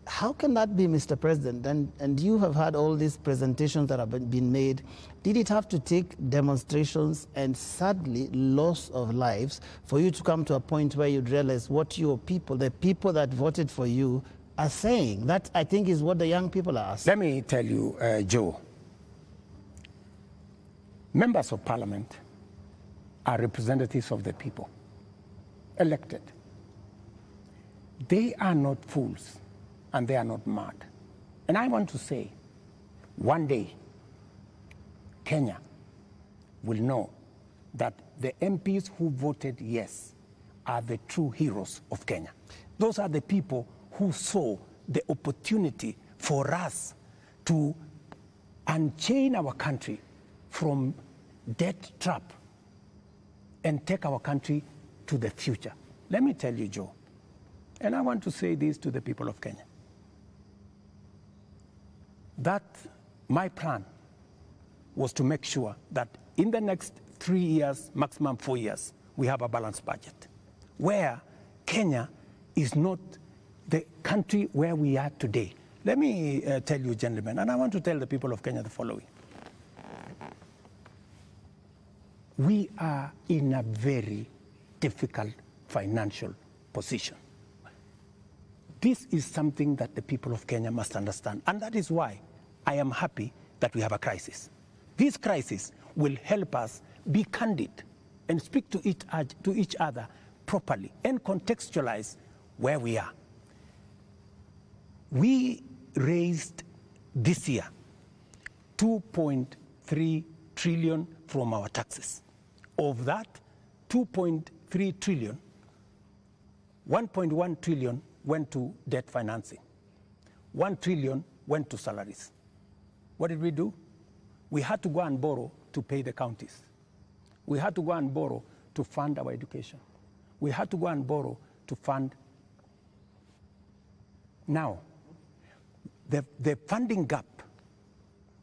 how can that be, Mr. President? And you have had all these presentations that have been made. Did it have to take demonstrations and sadly loss of lives for you to come to a point where you'd realize what your people, the people that voted for you, are saying? That, I think, is what the young people are asking. Let me tell you, Joe, members of parliament are representatives of the people, elected. They are not fools and they are not mad. And I want to say, one day, Kenya will know that the MPs who voted yes are the true heroes of Kenya. Those are the people who saw the opportunity for us to unchain our country from debt trap and take our country to the future. Let me tell you, Joe, and I want to say this to the people of Kenya, that my plan was to make sure that in the next 3 years, maximum 4 years, we have a balanced budget, where Kenya is not the country where we are today. Let me tell you, gentlemen, and I want to tell the people of Kenya the following. We are in a very difficult financial position. This is something that the people of Kenya must understand, and that is why I am happy that we have a crisis. This crisis will help us be candid and speak to each other properly and contextualize where we are. We raised this year 2.3 trillion from our taxes. Of that 2.3 trillion, 1.1 trillion went to debt financing. 1 trillion went to salaries. What did we do? We had to go and borrow to pay the counties. We had to go and borrow to fund our education. We had to go and borrow to fund. Now, the funding gap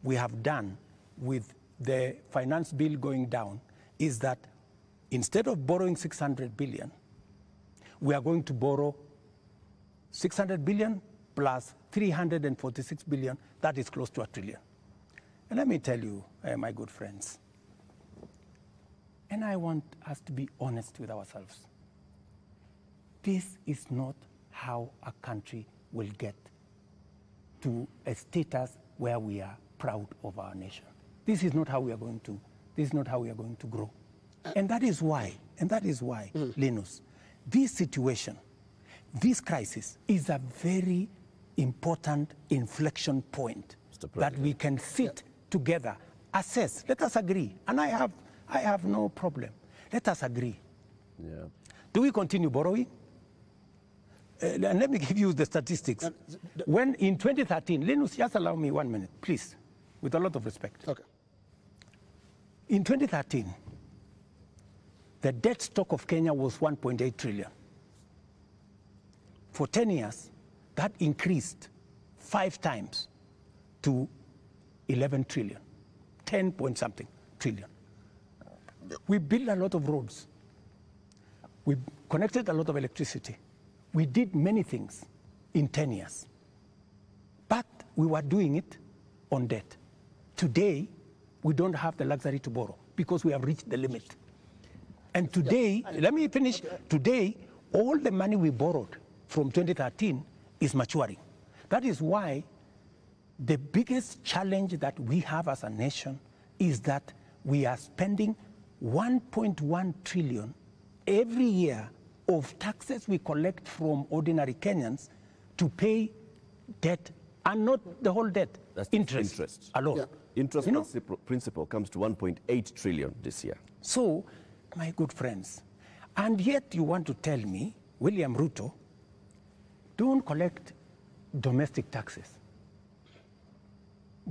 we have done with the finance bill going down is that instead of borrowing 600 billion, we are going to borrow 600 billion plus 346 billion. That is close to 1 trillion. And let me tell you, my good friends, and I want us to be honest with ourselves. This is not how a country will get to a status where we are proud of our nation. This is not how we are going to. This is not how we are going to grow. And that is why, Linus, this situation, this crisis is a very important inflection point that we can sit together, assess, let us agree. And I have no problem. Let us agree. Yeah. Do we continue borrowing? And let me give you the statistics. When in 2013, Linus, just allow me 1 minute, please, with a lot of respect. Okay. In 2013, the debt stock of Kenya was 1.8 trillion. For 10 years, that increased 5 times to 11 trillion, 10 point something trillion. We built a lot of roads. We connected a lot of electricity. We did many things in 10 years. But we were doing it on debt. Today, we don't have the luxury to borrow because we have reached the limit. And today, let me finish. Today, all the money we borrowed from 2013 is maturing. That is why the biggest challenge that we have as a nation is that we are spending 1.1 trillion every year of taxes we collect from ordinary Kenyans to pay debt, and not the whole debt. That's interest alone. Yeah. Interest principal comes to 1.8 trillion this year. So, my good friends, and yet you want to tell me, William Ruto, don't collect domestic taxes.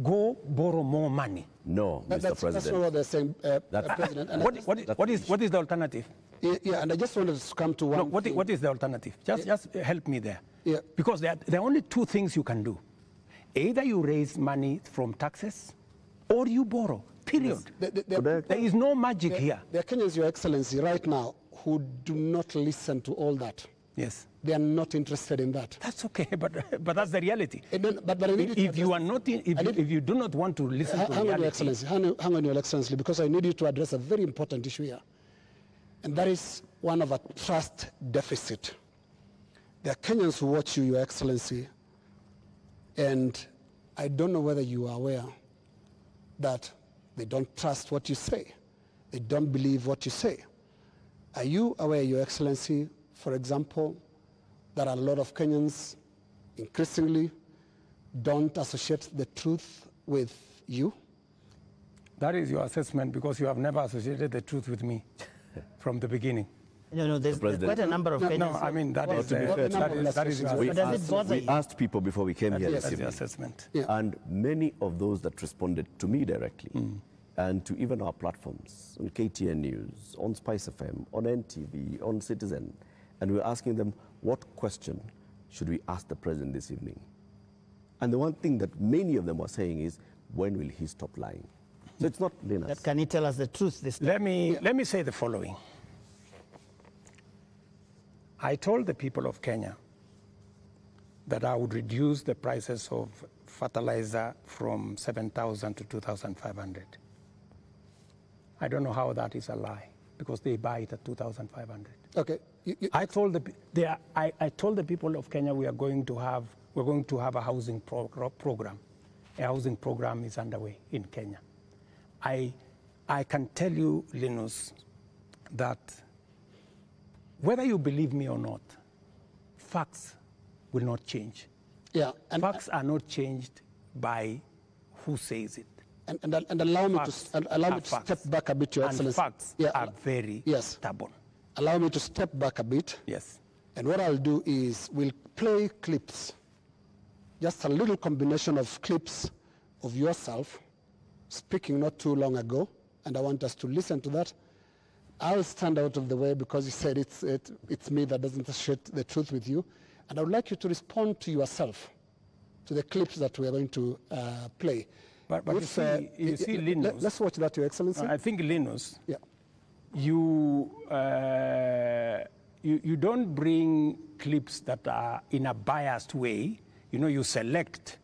Go borrow more money. No, Mr. That's President. not what they're saying, President. And What is the alternative? yeah, and I just wanted to come to one. No, what is the alternative? Just help me there. Yeah. Because there are only two things you can do. Either you raise money from taxes or you borrow, period. There is no magic here. There are Kenyans, Your Excellency, right now who do not listen to all that. Yes. They are not interested in that. That's okay, but that's the reality. But I need If you are not, if you do not want to listen to hang on, Your reality, Excellency, hang on, Your Excellency, because I need you to address a very important issue here, and that is one of a trust deficit. There are Kenyans who watch you, Your Excellency, and I don't know whether you are aware that they don't trust what you say. They don't believe what you say. Are you aware, Your Excellency, for example, that a lot of Kenyans increasingly don't associate the truth with you? that is your assessment because you have never associated the truth with me from the beginning. No, there's quite a number of Kenyans. No, I mean, that is your assessment. We asked people before we came here this That's the evening, assessment. Yeah. and many of those that responded to me directly, and to even our platforms, on KTN News, on Spice FM, on NTV, on Citizen, and we were asking them, what question should we ask the president this evening? And the one thing that many of them were saying is, when will he stop lying? So it's not Linus. Can he tell us the truth this time? Let me say the following. I told the people of Kenya that I would reduce the prices of fertilizer from 7,000 to 2,500. I don't know how that is a lie, because they buy it at 2,500. Okay. I told the people of Kenya we're going to have a housing program. A housing program is underway in Kenya. I can tell you, Linus, that whether you believe me or not, facts will not change. Yeah. And Facts are not changed by who says it. And allow me to step back a bit, Your Excellency. And facts are very stubborn. Allow me to step back a bit. Yes. And what I'll do is we'll play clips, just a little combination of clips of yourself speaking not too long ago, and I want us to listen to that. I'll stand out of the way because you said it's me that doesn't share the truth with you, and I would like you to respond to yourself, to the clips that we are going to play. But you see, Linus. Let's watch that, Your Excellency. I think, Linus, Yeah. you don't bring clips that are in a biased way. You know, you select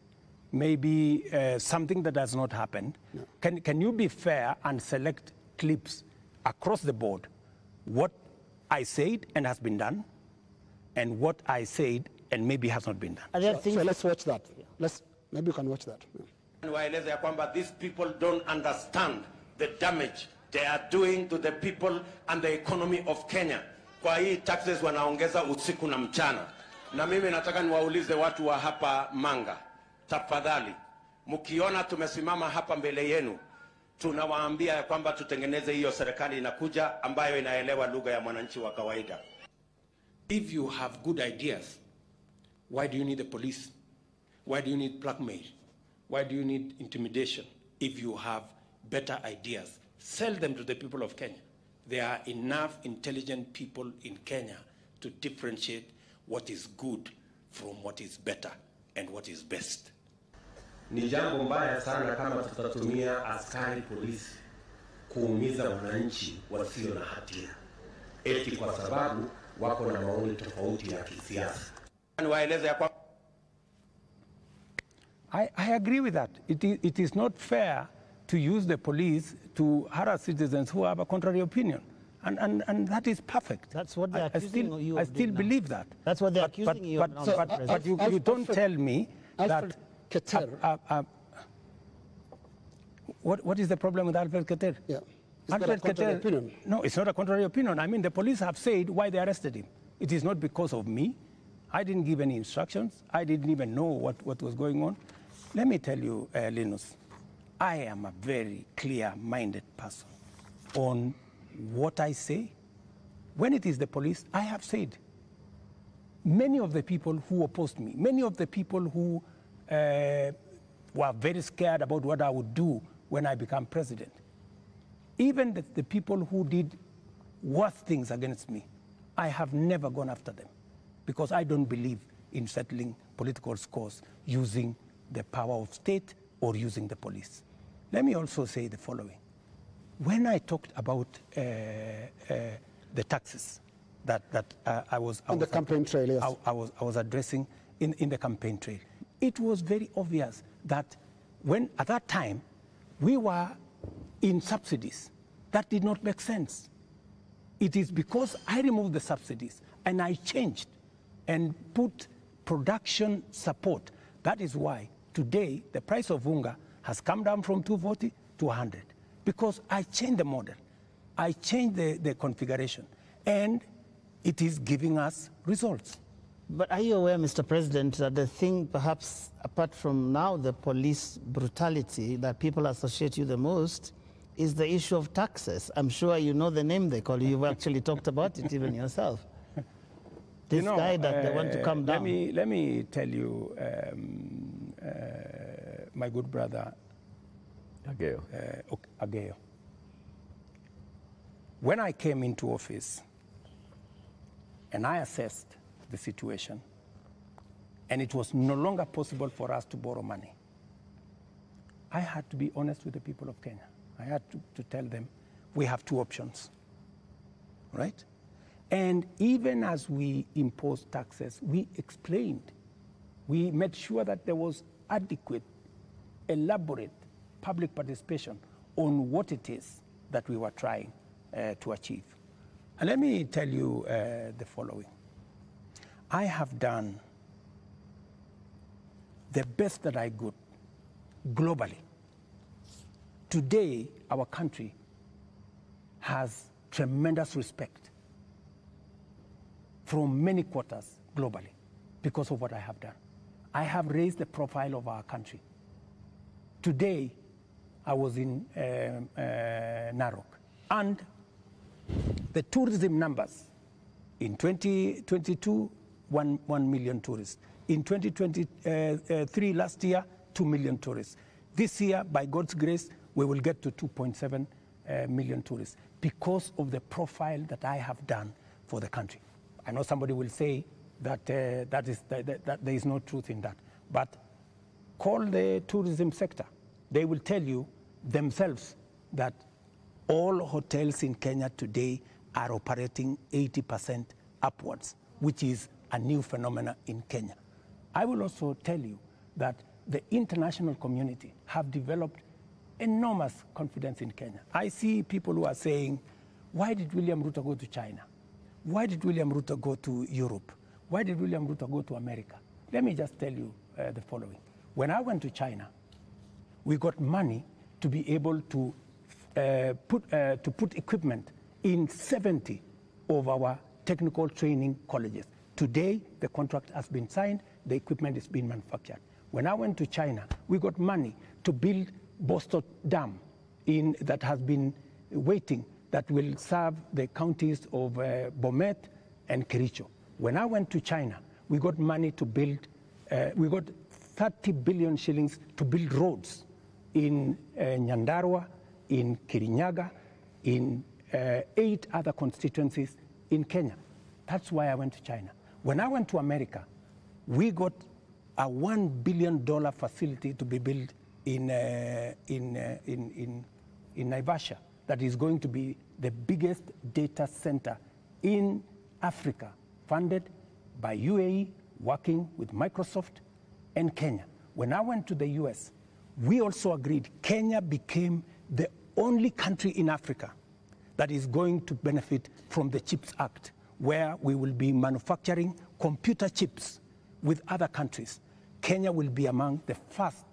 maybe something that has not happened. Yeah. Can you be fair and select clips across the board? What I said and has been done, and what I said and maybe has not been done. So let's watch that. Maybe you can watch that. Yeah. Waeleza ya kwamba these people don't understand the damage they are doing to the people and the economy of Kenya. Kwa hii taxes wanaongeza usiku na mchana. Na mimi nataka niwaulize watu wa hapa Manga, tafadhali, mkiona tumesimama hapa mbele yenu, tunawaambia ya kwamba tutengeneze hiyo serikali inakuja ambayo inaelewa lugha ya mwananchi wa kawaida. If you have good ideas Why do you need the police? Why do you need blackmail? Why do you need intimidation? If you have better ideas, sell them to the people of Kenya. There are enough intelligent people in Kenya to differentiate what is good from what is better and what is best. Ni jambo mbaya sana kama tutatumia askari polisi kuumiza wananchi wasio na hatia eti kwa sababu wako na maoni tofauti ya kisiasa. I agree with that. It is not fair to use the police to harass citizens who have a contrary opinion. And that is perfect. That's what they're accusing you of. I still believe that. That's what they're accusing you of. But you don't tell me that... What is the problem with Alfred Keter? Yeah. Is that a contrary opinion? No, it's not a contrary opinion. I mean, the police have said why they arrested him. It is not because of me. I didn't give any instructions. I didn't even know what was going on. Let me tell you, Linus, I am a very clear-minded person on what I say. When it is the police, I have said, many of the people who opposed me, many of the people who were very scared about what I would do when I become president, even the people who did worse things against me, I have never gone after them because I don't believe in settling political scores using the power of state or using the police. Let me also say the following. When I talked about the taxes that I was on the campaign trail, yes. I was addressing in the campaign trail, it was very obvious that when at that time we were in subsidies, that did not make sense. It is because I removed the subsidies and I changed and put production support. That is why today the price of unga has come down from 240 to 100 because I changed the model. I changed the configuration and it is giving us results. But are you aware, Mr. President, that the thing perhaps apart from now the police brutality that people associate you the most is the issue of taxes? I'm sure you know the name they call you. You've actually talked about it even yourself. This guy that they want to come down. Let me tell you, my good brother, Ageo. When I came into office and I assessed the situation, and it was no longer possible for us to borrow money, I had to be honest with the people of Kenya. I had to tell them we have two options, right? And even as we imposed taxes, we explained, we made sure that there was adequate, elaborate public participation on what it is that we were trying to achieve. And let me tell you the following. I have done the best that I could globally. Today, our country has tremendous respect from many quarters globally because of what I have done. I have raised the profile of our country. Today, I was in Narok, and the tourism numbers in 2022, 1 million tourists. In 2023, last year, 2 million tourists. This year, by God's grace, we will get to 2.7 million tourists because of the profile that I have done for the country. I know somebody will say that, that there is no truth in that, but call the tourism sector. They will tell you themselves that all hotels in Kenya today are operating 80% upwards, which is a new phenomenon in Kenya. I will also tell you that the international community have developed enormous confidence in Kenya. I see people who are saying, why did William Ruto go to China? Why did William Ruto go to Europe? Why did William Ruto go to America? Let me just tell you the following. When I went to China, we got money to be able to put equipment in 70 of our technical training colleges. Today, the contract has been signed, the equipment is being manufactured. When I went to China, we got money to build Bostock Dam that has been waiting, that will serve the counties of Bomet and Kericho. When I went to China, We got money to build, we got 30 billion shillings to build roads in Nyandarua, in Kirinyaga, in 8 other constituencies in Kenya. That's why I went to China. When I went to America, we got a $1 billion facility to be built in Naivasha that is going to be the biggest data center in Africa, funded by UAE, working with Microsoft and Kenya. When I went to the US, we also agreed Kenya became the only country in Africa that is going to benefit from the CHIPS Act, where we will be manufacturing computer chips with other countries. Kenya will be among the first,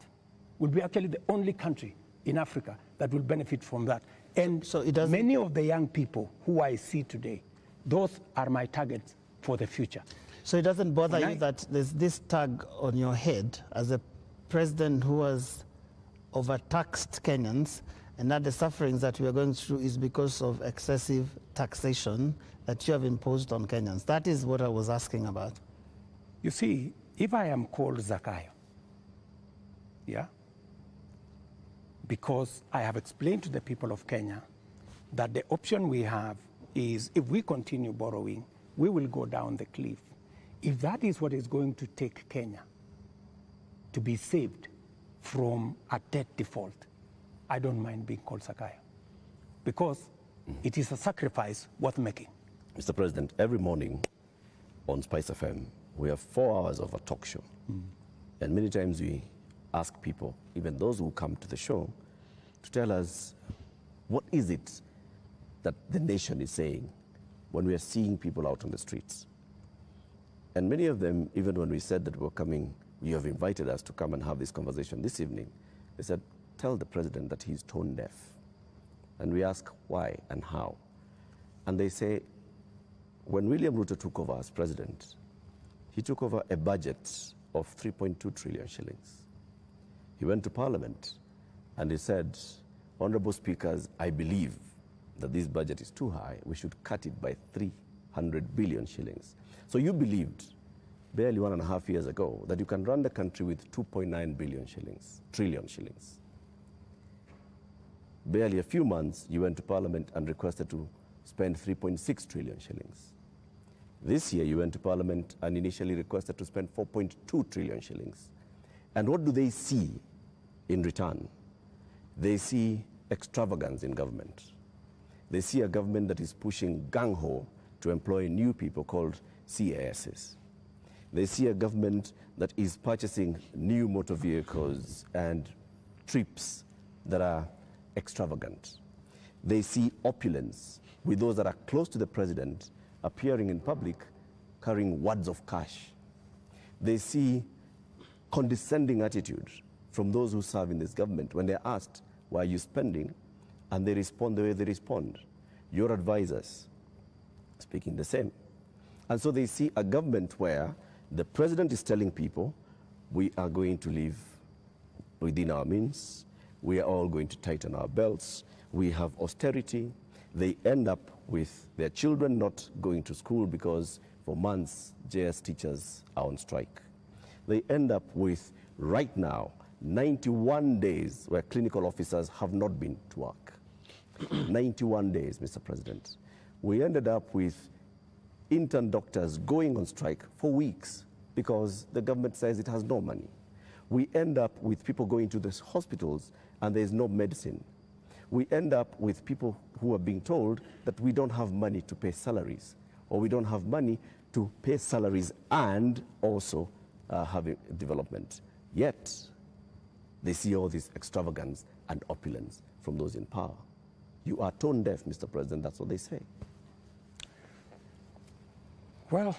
will be actually the only country in Africa that will benefit from that. And so it doesn't... many of the young people who I see today, those are my targets for the future. So it doesn't bother you that there's this tag on your head as a president who has overtaxed Kenyans, and that the sufferings that we are going through is because of excessive taxation that you have imposed on Kenyans? That is what I was asking about. You see, if I am called Zakayo, yeah, because I have explained to the people of Kenya that the option we have is if we continue borrowing, we will go down the cliff. If that is what is going to take Kenya to be saved from a debt default, I don't mind being called Zakayo, because it is a sacrifice worth making. Mr. President, every morning on Spice FM, we have 4 hours of a talk show. And many times we ask people, even those who come to the show, to tell us what is it that the nation is saying when we are seeing people out on the streets. And many of them, even when we said that we're coming, you have invited us to come and have this conversation this evening, they said, tell the president that he's tone deaf. And we ask why and how. And they say, when William Ruto took over as president, he took over a budget of 3.2 trillion shillings. He went to Parliament and he said, Honorable Speakers, I believe that this budget is too high. We should cut it by 300 billion shillings. So you believed barely 1.5 years ago that you can run the country with 2.9 trillion shillings. Barely a few months, you went to Parliament and requested to spend 3.6 trillion shillings. This year, you went to Parliament and initially requested to spend 4.2 trillion shillings. And what do they see in return? They see extravagance in government. They see a government that is pushing gung-ho to employ new people called CASs. They see a government that is purchasing new motor vehicles and trips that are extravagant. They see opulence with those that are close to the president appearing in public carrying wads of cash. They see condescending attitude from those who serve in this government when they're asked, why are you spending? And they respond the way they respond. Your advisors speaking the same. And so they see a government where the president is telling people, we are going to live within our means, we are all going to tighten our belts, we have austerity. They end up with their children not going to school because for months JS teachers are on strike. They end up with, right now, 91 days where clinical officers have not been to work. 91 days, Mr. President. We ended up with intern doctors going on strike for weeks because the government says it has no money. We end up with people going to the hospitals and there's no medicine. We end up with people who are being told that we don't have money to pay salaries, or we don't have money to pay salaries and also have development. Yet, they see all this extravagance and opulence from those in power. You are tone deaf, Mr. President, that's what they say. Well,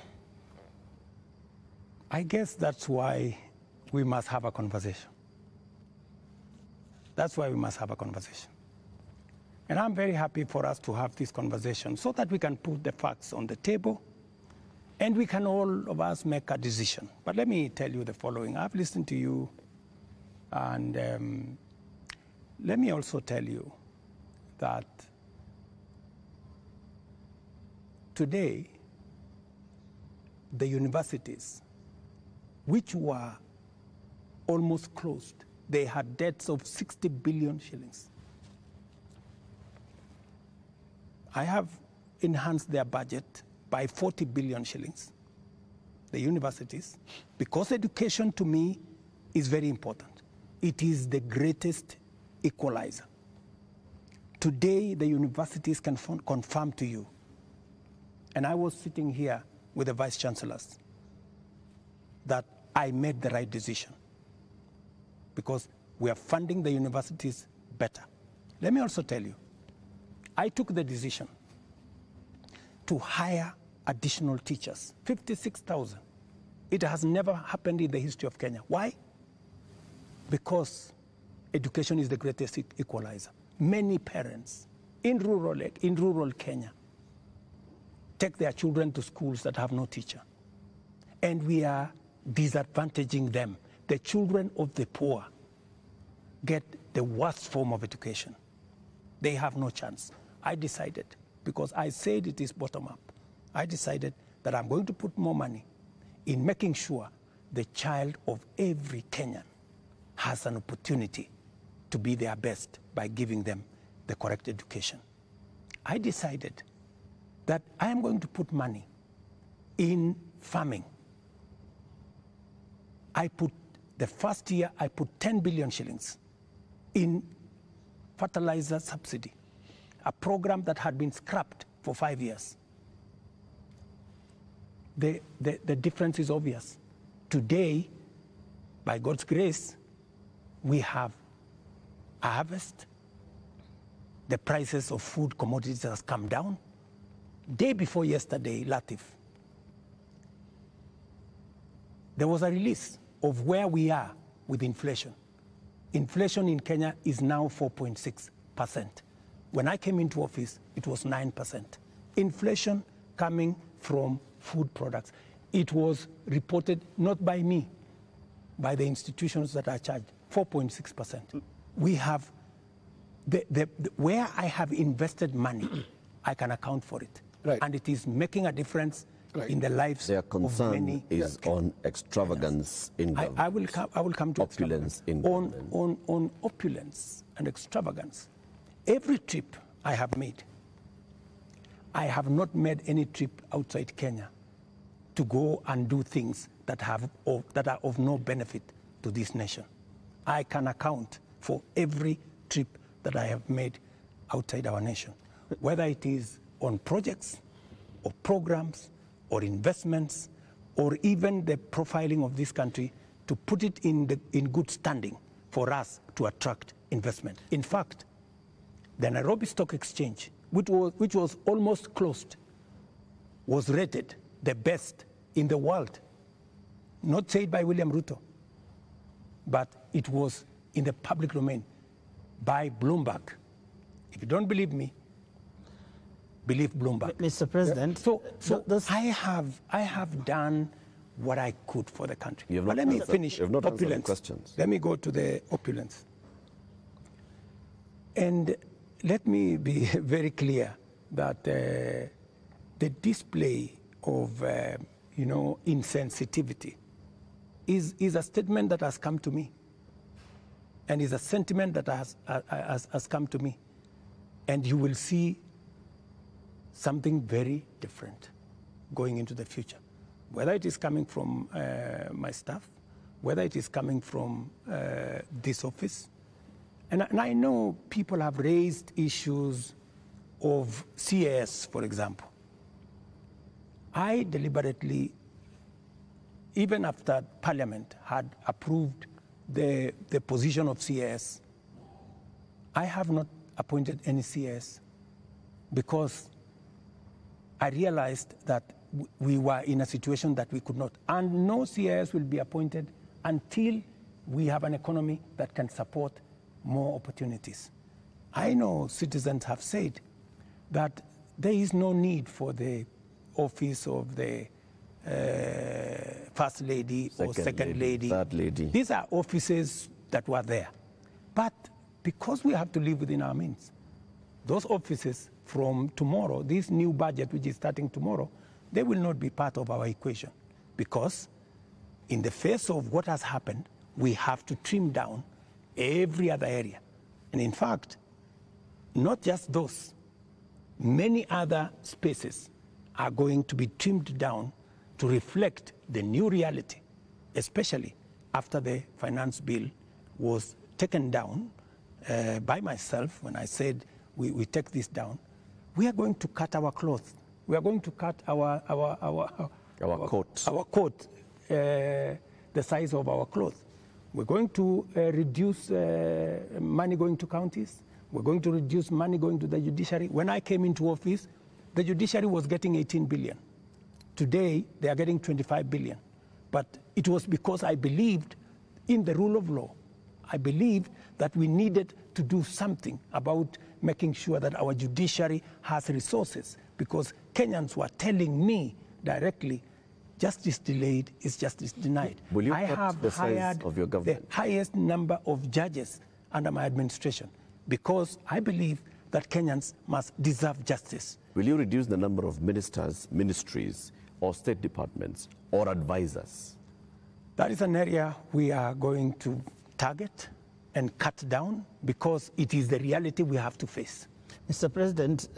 I guess that's why we must have a conversation. That's why we must have a conversation. And I'm very happy for us to have this conversation so that we can put the facts on the table and we can all of us make a decision. But let me tell you the following. I've listened to you, and let me also tell you that today the universities which were almost closed. They had debts of 60 billion shillings. I have enhanced their budget by 40 billion shillings, the universities, because education to me is very important. It is the greatest equalizer. Today, the universities can confirm to you, and I was sitting here with the vice chancellors, that I made the right decision because we are funding the universities better. Let me also tell you, I took the decision to hire additional teachers, 56,000. It has never happened in the history of Kenya. Why? Because education is the greatest equalizer. Many parents in rural Kenya take their children to schools that have no teacher. And we are disadvantaging them. The children of the poor get the worst form of education. They have no chance. I decided, because I said it is bottom up, I decided that I'm going to put more money in making sure the child of every Kenyan has an opportunity to be their best by giving them the correct education. I decided that I am going to put money in farming. The first year, I put 10 billion shillings in fertilizer subsidy, a program that had been scrapped for 5 years. The difference is obvious. Today, by God's grace, we have a harvest. The prices of food commodities has come down. Day before yesterday, Latif, there was a release of where we are with inflation. Inflation in Kenya is now 4.6%. When I came into office, it was 9%. Inflation coming from food products. It was reported not by me, by the institutions that are charged, 4.6%. We have, where I have invested money, I can account for it. Right. And it is making a difference in the lives Their of concern many. is on extravagance in government. I will come to opulence in on opulence and extravagance. Every trip I have made, I have not made any trip outside Kenya to go and do things that are of no benefit to this nation. I can account for every trip that I have made outside our nation, whether it is on projects or programs or investments, or even the profiling of this country to put it in good standing for us to attract investment. In fact, the Nairobi Stock Exchange, which was almost closed, was rated the best in the world. Not said by William Ruto, but it was in the public domain by Bloomberg. If you don't believe me, believe Bloomberg. Mr. President, So I have done what I could for the country. But let me finish opulence. Questions. Let me go to the opulence. And let me be very clear that the display of insensitivity is a statement that has come to me, and is a sentiment that has come to me, and you will see something very different going into the future, whether it is coming from my staff, whether it is coming from this office. And I know people have raised issues of CAS, for example. I deliberately, even after Parliament had approved the position of CAS, I have not appointed any CAS because I realized that we were in a situation that we could not. And no CAS will be appointed until we have an economy that can support more opportunities. I know citizens have said that there is no need for the office of the First Lady or Second Lady. Third Lady. These are offices that were there. But because we have to live within our means, those offices from tomorrow, this new budget which is starting tomorrow, they will not be part of our equation because in the face of what has happened, we have to trim down every other area. And in fact, not just those, many other spaces are going to be trimmed down to reflect the new reality, especially after the finance bill was taken down by myself when I said we take this down. We are going to cut our cloth. We are going to cut our coat, the size of our cloth. We're going to reduce money going to counties. We're going to reduce money going to the judiciary. When I came into office, the judiciary was getting 18 billion. Today, they are getting 25 billion. But it was because I believed in the rule of law. I believed that we needed to do something about making sure that our judiciary has resources, because Kenyans were telling me directly, justice delayed is justice denied. Will you I cut have the size hired of your government? the highest number of judges under my administration, because I believe that Kenyans must deserve justice. Will you reduce the number of ministers, ministries, or state departments, or advisors? That is an area we are going to target and cut down, because it is the reality we have to face. Mr. President,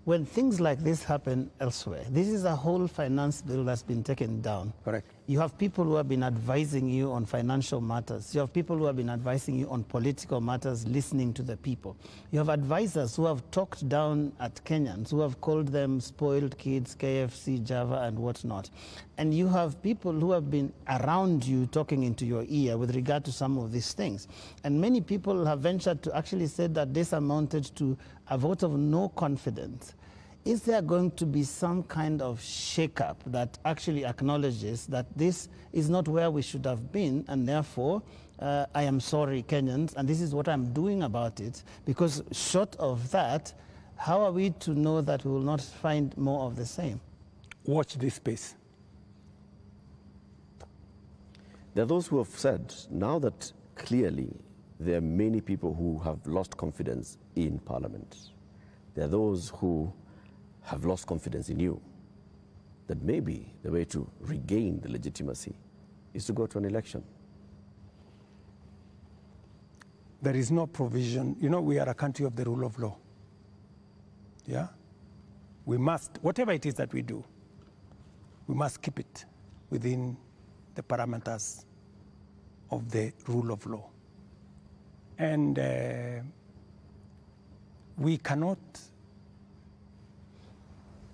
when things like this happen elsewhere, this is a whole finance bill that's been taken down. Correct. You have people who have been advising you on financial matters. You have people who have been advising you on political matters, listening to the people. You have advisors who have talked down at Kenyans, who have called them spoiled kids, KFC, Java, and whatnot. And you have people who have been around you talking into your ear with regard to some of these things. And many people have ventured to actually say that this amounted to a vote of no confidence. Is there going to be some kind of shakeup that actually acknowledges that this is not where we should have been, and therefore, I am sorry, Kenyans, and this is what I'm doing about it? Because short of that, how are we to know that we will not find more of the same? Watch this space. There are those who have said, now that clearly there are many people who have lost confidence in Parliament, there are those who have lost confidence in you, that maybe the way to regain the legitimacy is to go to an election. There is no provision. You know, we are a country of the rule of law. Yeah? We must, whatever it is that we do, we must keep it within the parameters of the rule of law. And we cannot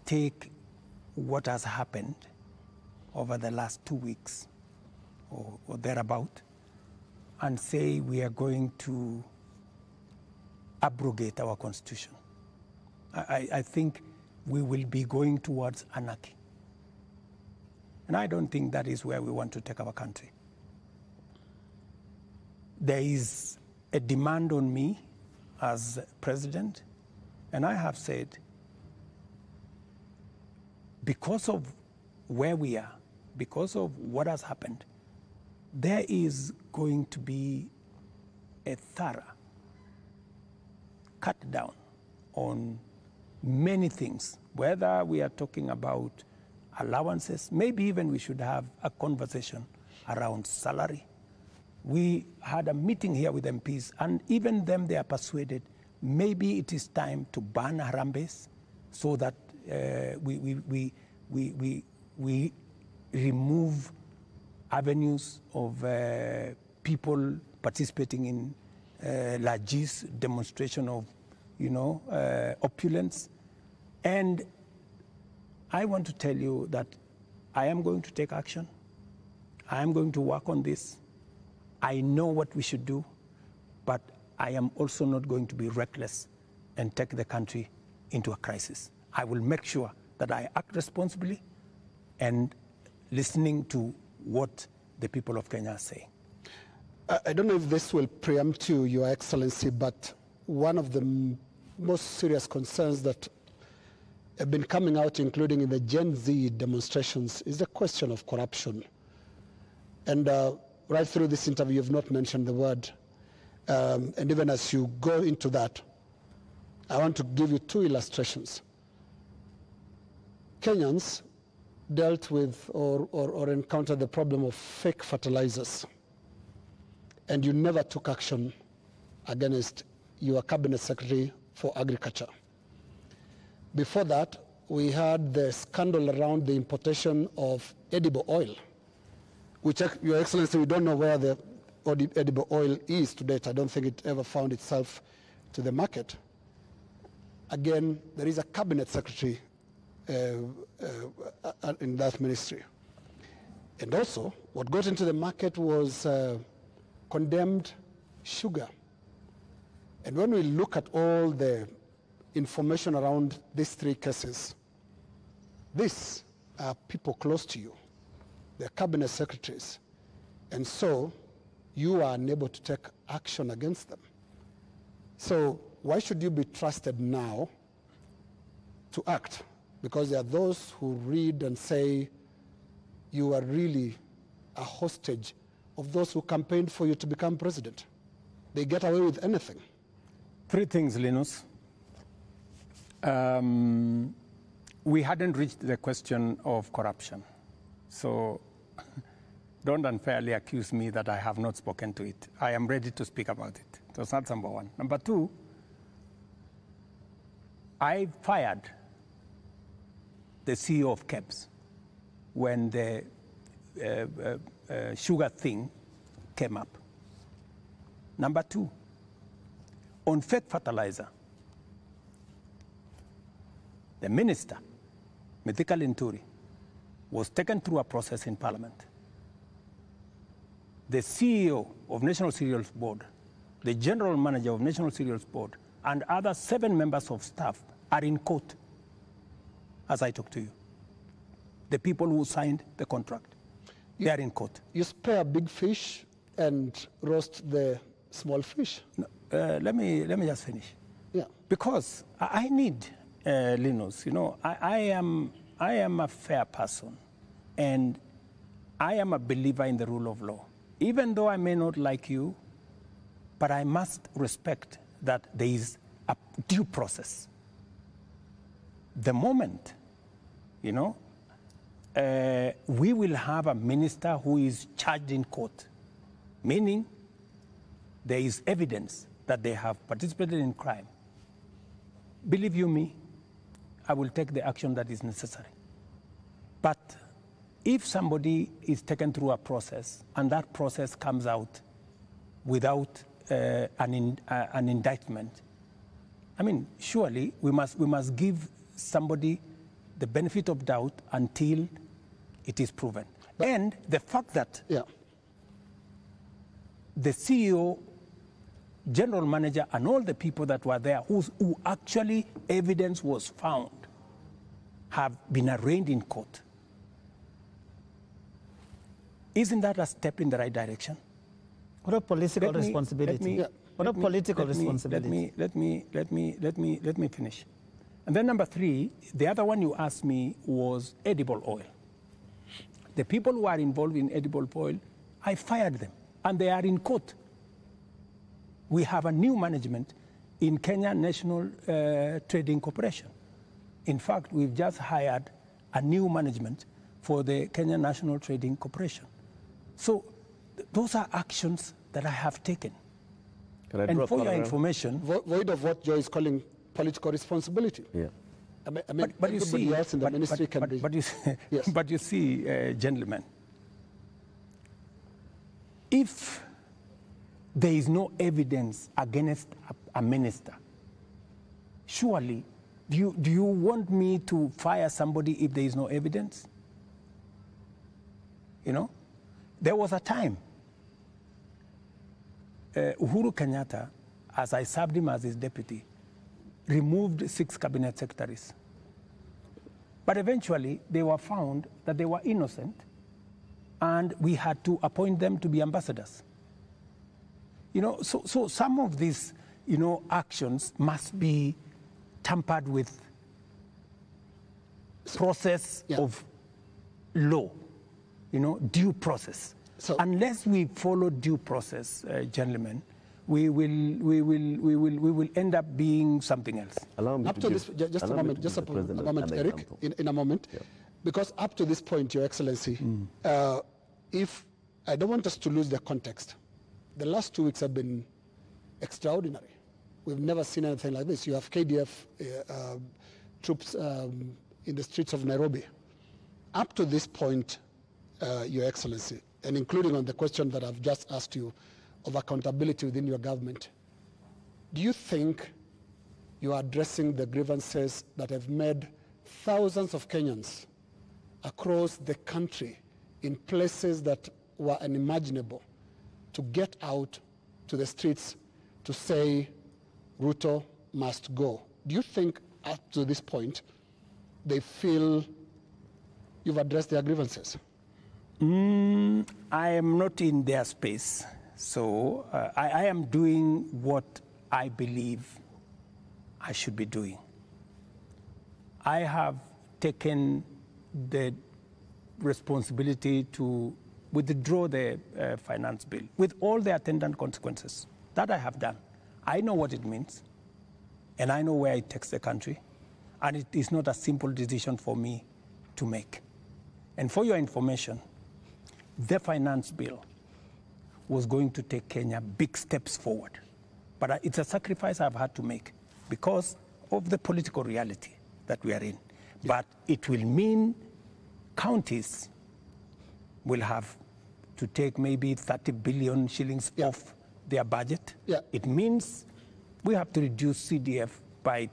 take what has happened over the last 2 weeks or thereabout and say we are going to abrogate our constitution. I think we will be going towards anarchy. And I don't think that is where we want to take our country. There is a demand on me as president, and I have said, because of where we are, because of what has happened, there is going to be a thorough cut down on many things, whether we are talking about allowances, maybe even we should have a conversation around salary. We had a meeting here with MPs, and even them, they are persuaded maybe it is time to ban Harambes so that we remove avenues of people participating in largesse, demonstration of, opulence. And I want to tell you that I am going to take action. I am going to work on this. I know what we should do, but I am also not going to be reckless and take the country into a crisis. I will make sure that I act responsibly and listening to what the people of Kenya are saying. I don't know if this will preempt you, Your Excellency, but one of the most serious concerns that have been coming out, including in the Gen Z demonstrations, is the question of corruption. And right through this interview, you've not mentioned the word. And even as you go into that, I want to give you two illustrations. Kenyans dealt with or encountered the problem of fake fertilizers, and you never took action against your cabinet secretary for agriculture. Before that, we had the scandal around the importation of edible oil, which, Your Excellency, we don't know where the edible oil is to date. I don't think it ever found itself to the market. Again, there is a cabinet secretary in that ministry. And also, what got into the market was condemned sugar. And when we look at all the information around these three cases, these are people close to you. They're cabinet secretaries. And so you are unable to take action against them. So why should you be trusted now to act? Because there are those who read and say you are really a hostage of those who campaigned for you to become president. They get away with anything. Three things, Linus. We hadn't reached the question of corruption. So don't unfairly accuse me that I have not spoken to it. I am ready to speak about it. That's not number one. Number two, I fired the CEO of KEBS when the sugar thing came up. Number two, on fake fertilizer, the minister, Mithika Linturi, was taken through a process in Parliament. The CEO of National Cereals Board, the general manager of National Cereals Board, and other 7 members of staff are in court as I talk to you. The people who signed the contract, they are in court. You spare big fish and roast the small fish. No, let me just finish. Yeah. Because I need, Linus, you know, I am a fair person, and I am a believer in the rule of law. Even though I may not like you, but I must respect that there is a due process. The moment, you know, we will have a minister who is charged in court, meaning there is evidence that they have participated in crime. Believe you me, I will take the action that is necessary. But if somebody is taken through a process and that process comes out without an indictment, I mean, surely we must give somebody the benefit of doubt until it is proven. And the fact that the CEO, general manager, and all the people that were there who actually evidence was found have been arraigned in court. Isn't that a step in the right direction? What a political responsibility. What a political responsibility. Let me finish. And then number 3, the other one you asked me was edible oil. The people who are involved in edible oil, I fired them, and they are in court. We have a new management in Kenya National Trading Corporation. In fact, we've just hired a new management for the Kenya National Trading Corporation. So those are actions that I have taken. And for your information... Void of what Joe is calling political responsibility. Yeah. I mean, but you see, else in the ministry can be... But you see, yes. But you see, gentlemen, if there is no evidence against a minister, surely, do you want me to fire somebody if there is no evidence? You know, there was a time, Uhuru Kenyatta, as I served him as his deputy, removed 6 cabinet secretaries. But eventually, they were found that they were innocent, and we had to appoint them to be ambassadors. You know, so some of these, you know, actions must be tampered with process of law, you know, due process. So unless we follow due process, gentlemen, we will end up being something else. Allow me up to this, just a moment, Eric, in a moment. Yeah. Because up to this point, Your Excellency, if I don't want us to lose the context, the last 2 weeks have been extraordinary. We've never seen anything like this. You have KDF troops in the streets of Nairobi. Up to this point, Your Excellency, and including on the question that I've just asked you of accountability within your government, do you think you are addressing the grievances that have made thousands of Kenyans across the country in places that were unimaginable to get out to the streets to say Ruto must go? Do you think up to this point they feel you've addressed their grievances? I am not in their space, so I am doing what I believe I should be doing. I have taken the responsibility to withdraw the finance bill with all the attendant consequences. That I have done. I know what it means, and I know where it takes the country, and it is not a simple decision for me to make. And for your information, the finance bill was going to take Kenya big steps forward. But it's a sacrifice I've had to make because of the political reality that we are in. But it will mean counties will have to take maybe 30 billion shillings off their budget. It means we have to reduce CDF by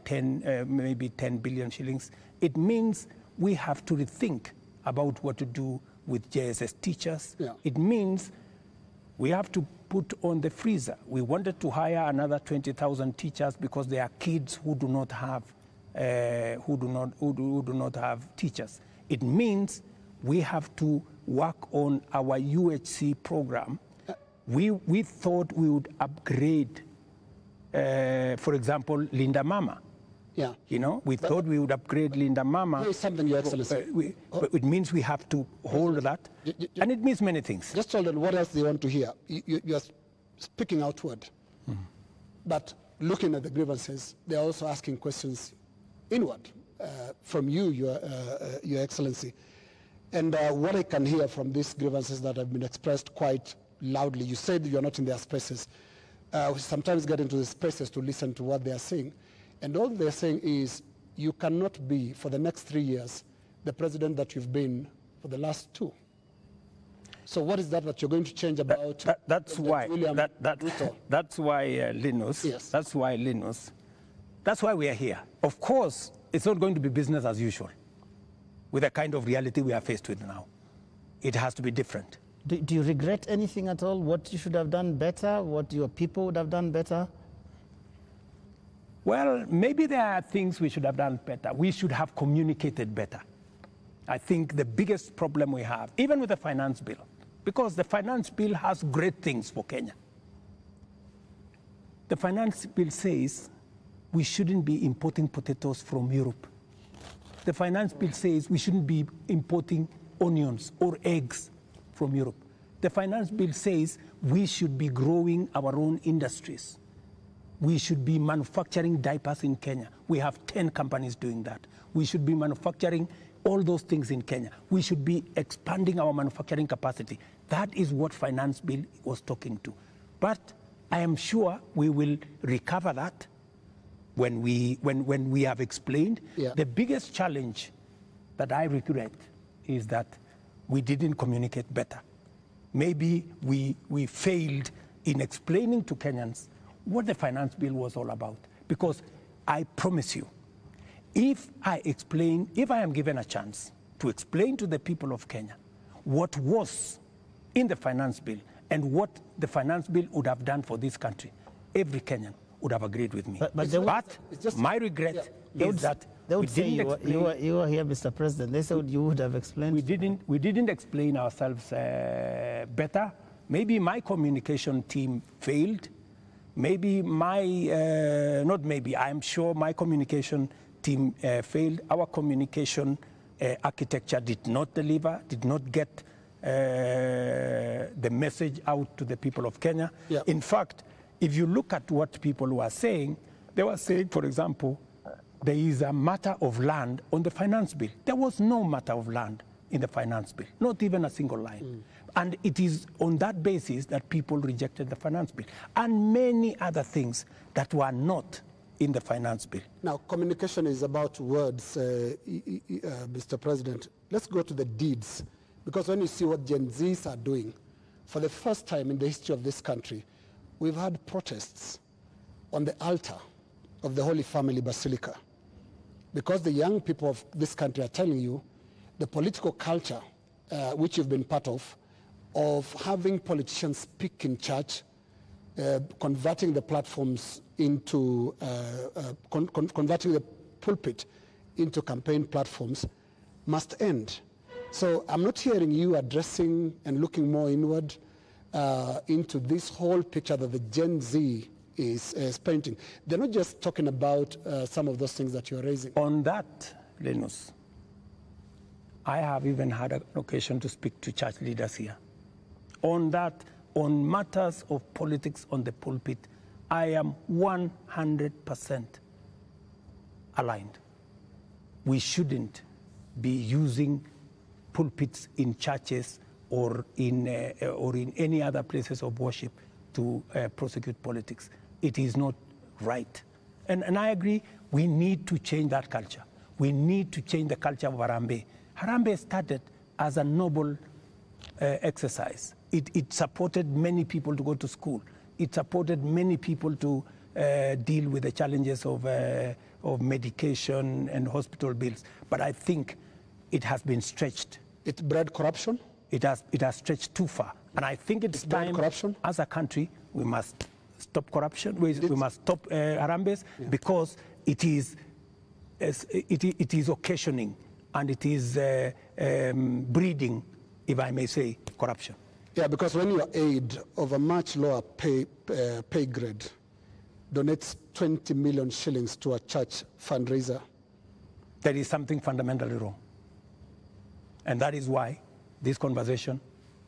maybe 10 billion shillings. It means we have to rethink about what to do with JSS teachers. It means we have to put on the freezer. We wanted to hire another 20,000 teachers because there are kids who do not have have teachers. It means we have to work on our UHC program. We thought we would upgrade, for example, Linda Mama. You know, we thought we would upgrade Linda Mama. There is something, Your Excellency. But it means we have to hold that, and it means many things. Just hold on, what else do you want to hear? You are speaking outward, but looking at the grievances, they are also asking questions inward from you, Your Excellency. And what I can hear from these grievances that have been expressed quite loudly, you said you are not in their spaces. We sometimes get into the spaces to listen to what they are saying. And all they're saying is, you cannot be, for the next 3 years, the president that you've been for the last 2. So what is that you're going to change about? That's why Linus. Yes. That's why Linus. That's why we are here. Of course, it's not going to be business as usual with the kind of reality we are faced with now. It has to be different. Do you regret anything at all? What you should have done better? What your people would have done better? Well, maybe there are things we should have done better. We should have communicated better. I think the biggest problem we have, even with the finance bill, because the finance bill has great things for Kenya. The finance bill says we shouldn't be importing potatoes from Europe. The finance bill says we shouldn't be importing onions or eggs from Europe. The finance bill says we should be growing our own industries. We should be manufacturing diapers in Kenya. We have 10 companies doing that. We should be manufacturing all those things in Kenya. We should be expanding our manufacturing capacity. That is what finance bill was talking to. But I am sure we will recover that when we have explained. The biggest challenge that I regret is that we didn't communicate better. Maybe we failed in explaining to Kenyans what the finance bill was all about. Because I promise you, if I am given a chance to explain to the people of Kenya what was in the finance bill and what the finance bill would have done for this country, every Kenyan would have agreed with me. But my regret is that they would say you were here, Mr. President. They said you would have explained. We didn't explain ourselves better. Maybe my communication team failed. Maybe I'm sure my communication team failed. Our communication architecture did not deliver, did not get the message out to the people of Kenya. In fact, if you look at what people were saying, they were saying, for example, there is a matter of land on the finance bill. There was no matter of land in the finance bill, not even a single line. And it is on that basis that people rejected the finance bill and many other things that were not in the finance bill. Now, communication is about words, Mr. President. Let's go to the deeds, because when you see what Gen Zs are doing, for the first time in the history of this country, we've had protests on the altar of the Holy Family Basilica, because the young people of this country are telling you the political culture, which you've been part of having politicians speak in church, converting the platforms into, converting the pulpit into campaign platforms, must end. So I'm not hearing you addressing and looking more inward into this whole picture that the Gen Z is painting. They're not just talking about some of those things that you're raising. On that, Linus, I have even had an occasion to speak to church leaders here. On that, on matters of politics on the pulpit, I am 100% aligned. We shouldn't be using pulpits in churches or in any other places of worship to prosecute politics. It is not right. And I agree, we need to change that culture. We need to change the culture of Harambee. Harambee started as a noble exercise. It supported many people to go to school. It supported many people to deal with the challenges of medication and hospital bills. But I think it has been stretched. It bred corruption? It has stretched too far. And I think it's time, corruption? as a country, we must stop corruption. We must stop Harambees, because it is occasioning and it is breeding, if I may say, corruption. Yeah, because when your aid of a much lower pay grade donates 20 million shillings to a church fundraiser, there is something fundamentally wrong. And that is why this conversation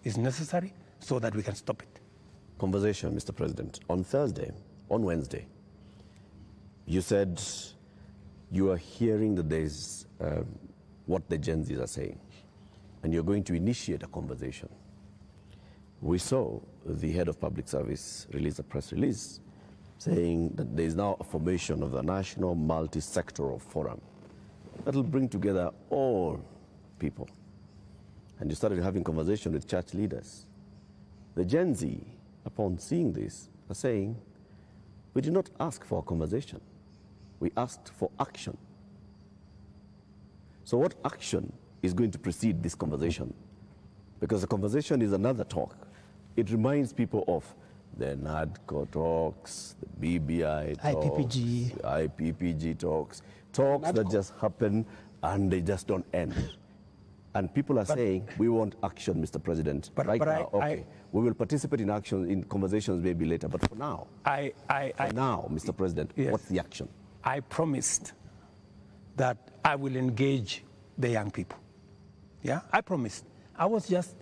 is necessary, so that we can stop it. Conversation, Mr. President. On Wednesday, you said you are hearing that there's what the Gen Zs are saying, and you're going to initiate a conversation. We saw the head of public service release a press release saying that there is now a formation of the National Multi-Sectoral Forum that will bring together all people. And you started having conversation with church leaders. The Gen Z, upon seeing this, are saying, we did not ask for a conversation. We asked for action. So what action is going to precede this conversation? Because the conversation is another talk. It reminds people of the NADCO talks, the BBI talks, IPPG. the IPPG talks that just happen and they just don't end. And people are saying, we want action, Mr. President. But now, we will participate in action, in conversations maybe later. But for now, Mr. President, yes, what's the action? I promised that I will engage the young people. Yeah, I promised. I was just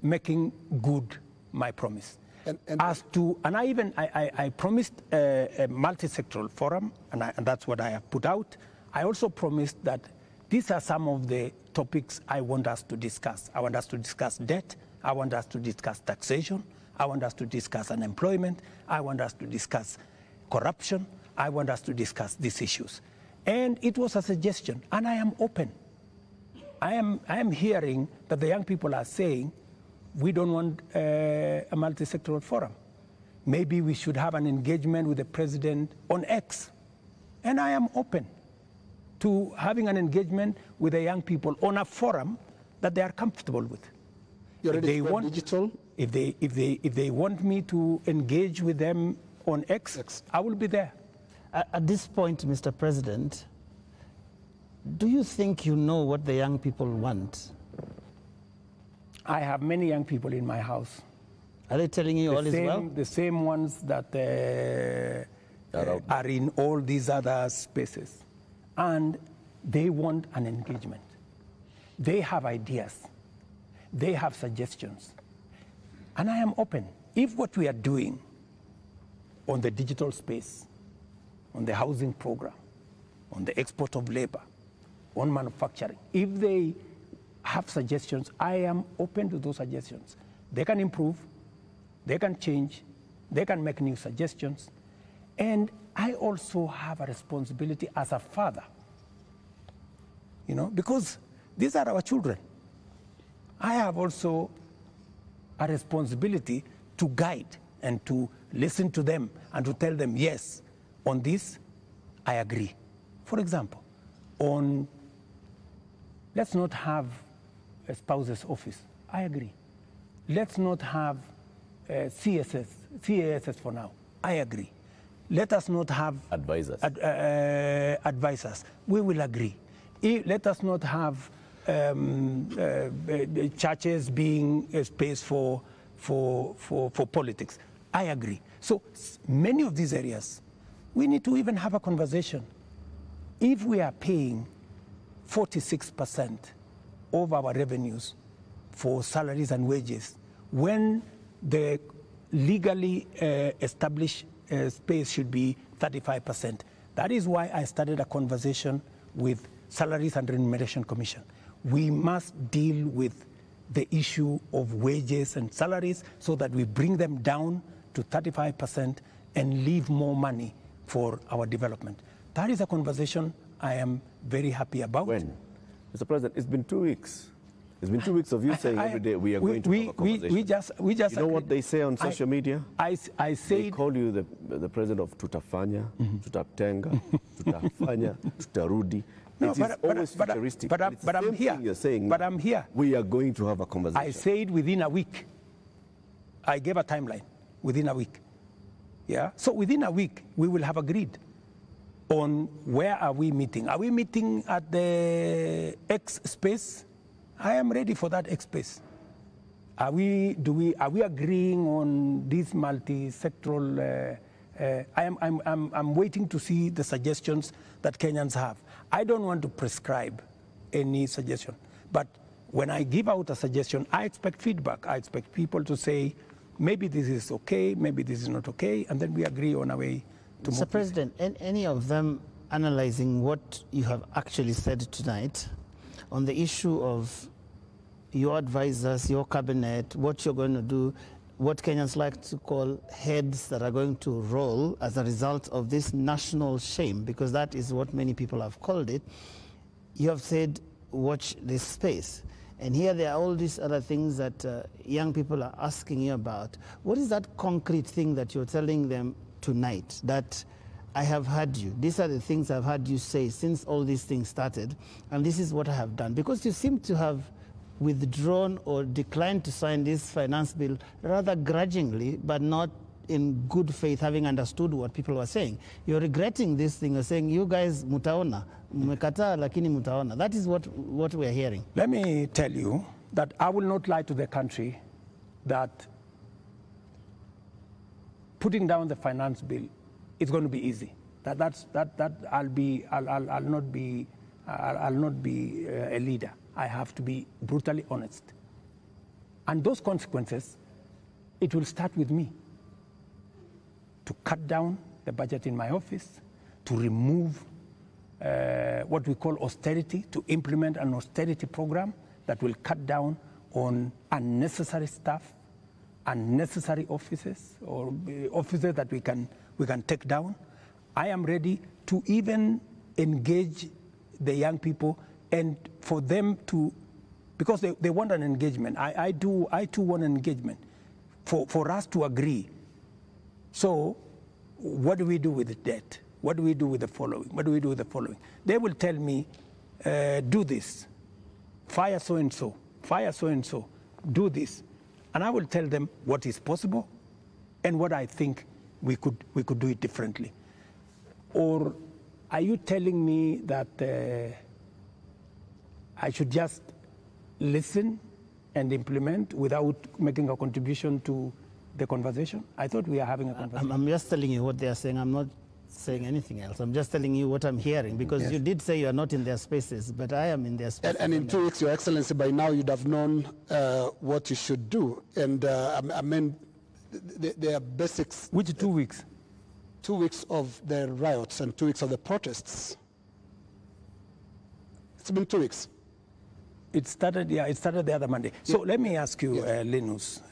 making good my promise. And I promised a multi-sectoral forum, and that's what I have put out. I also promised that these are some of the topics I want us to discuss. I want us to discuss debt. I want us to discuss taxation. I want us to discuss unemployment. I want us to discuss corruption. I want us to discuss these issues. And it was a suggestion, and I am open. I am hearing that the young people are saying, we don't want a multi-sectoral forum. Maybe we should have an engagement with the president on X. And I am open to having an engagement with the young people on a forum that they are comfortable with. If they want digital? If they want me to engage with them on X, I will be there. At this point, Mr. President, do you think you know what the young people want? I have many young people in my house. Are they telling you all is well? The same ones that are in all these other spaces. And they want an engagement. They have ideas. They have suggestions. And I am open. If what we are doing on the digital space, on the housing program, on the export of labor, on manufacturing. If they have suggestions, I am open to those suggestions. They can improve, they can change, they can make new suggestions. And I also have a responsibility as a father, because these are our children. I have also a responsibility to guide and to listen to them and to tell them, yes, on this, I agree. For example, let's not have a spouse's office. I agree. Let's not have CASS for now. I agree. Let us not have advisors. Advisors. We will agree. Let us not have churches being a space for politics. I agree. So many of these areas, we need to even have a conversation. If we are paying 46% of our revenues for salaries and wages, when the legally established space should be 35%. That is why I started a conversation with Salaries and Remuneration Commission. We must deal with the issue of wages and salaries so that we bring them down to 35% and leave more money for our development. That is a conversation I am very happy about. When? Mr. President, it's been 2 weeks. It's been 2 weeks of you saying every day we are going to have a conversation. We just you know what they say on social media? I say they call you the president of tutafanya, tutatenga, tutafanya, tutarudi. No, it is always futuristic. But I'm here. You're saying, but I'm here. We are going to have a conversation. I said within a week. I gave a timeline. Within a week. Yeah. So within a week, we will have agreed on where are we meeting. Are we meeting at the X space? I am ready for that X space. Are we agreeing on this multi-sectoral? I'm waiting to see the suggestions that Kenyans have. I don't want to prescribe any suggestion, but when I give out a suggestion, I expect feedback. I expect people to say, maybe this is okay, maybe this is not okay, and then we agree on a way to move. Mr. President, any of them analyzing what you have actually said tonight on the issue of your advisors, your cabinet, what you're going to do, what Kenyans like to call heads that are going to roll as a result of this national shame, because that is what many people have called it. You have said, watch this space. And here there are all these other things that young people are asking you about. What is that concrete thing that you're telling them tonight that I have heard you? These are the things I've heard you say since all these things started, and this is what I have done. Because you seem to have withdrawn or declined to sign this finance bill rather grudgingly, but not in good faith, having understood what people were saying. You're regretting this thing. You're saying, you guys, mutaona, mmekataa lakini mutaona. That is what we're hearing. Let me tell you that I will not lie to the country that putting down the finance bill is going to be easy. I'll not be a leader. I have to be brutally honest. And those consequences, it will start with me. To cut down the budget in my office, to remove what we call austerity, to implement an austerity program that will cut down on unnecessary stuff, unnecessary offices, or offices that we can take down. I am ready to even engage the young people and for them to, because they want an engagement. I too want an engagement for us to agree. So what do we do with the debt? What do we do with the following? What do we do with the following? They will tell me, do this, fire so-and-so, fire so-and-so, do this. And I will tell them what is possible and what I think we could do it differently. Or are you telling me that I should just listen and implement without making a contribution to the conversation? I thought we are having a conversation. I'm just telling you what they are saying. I'm not saying anything else. I'm just telling you what I'm hearing, because yes, you did say you are not in their spaces, but I am in their spaces. And in 2 weeks, Your Excellency, by now you'd have known what you should do. And I mean, there are basics. Which 2 weeks? 2 weeks of the riots and 2 weeks of the protests. It's been 2 weeks. It started the other Monday. So let me ask you, Linus,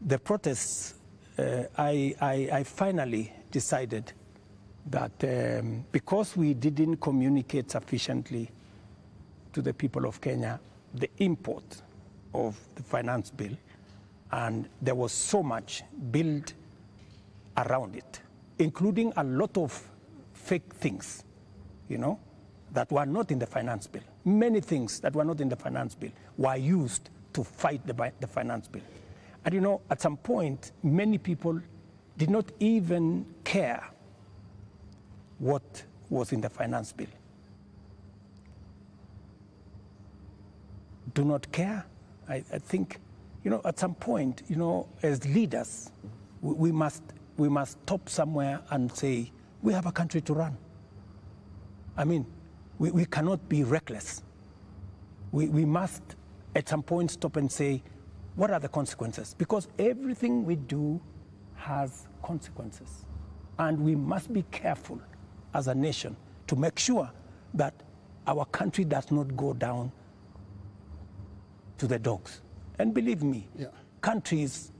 the protests, I finally decided that because we didn't communicate sufficiently to the people of Kenya the import of the finance bill, and there was so much built around it, including a lot of fake things, you know, that were not in the finance bill. Many things that were not in the finance bill were used to fight the finance bill. And you know, at some point, many people did not even care what was in the finance bill. Do not care? I think, you know, at some point, you know, as leaders, we must stop somewhere and say, we have a country to run. I mean, we cannot be reckless. We must, at some point, stop and say, what are the consequences? Because everything we do has consequences. And we must be careful as a nation to make sure that our country does not go down to the dogs. And believe me, countries,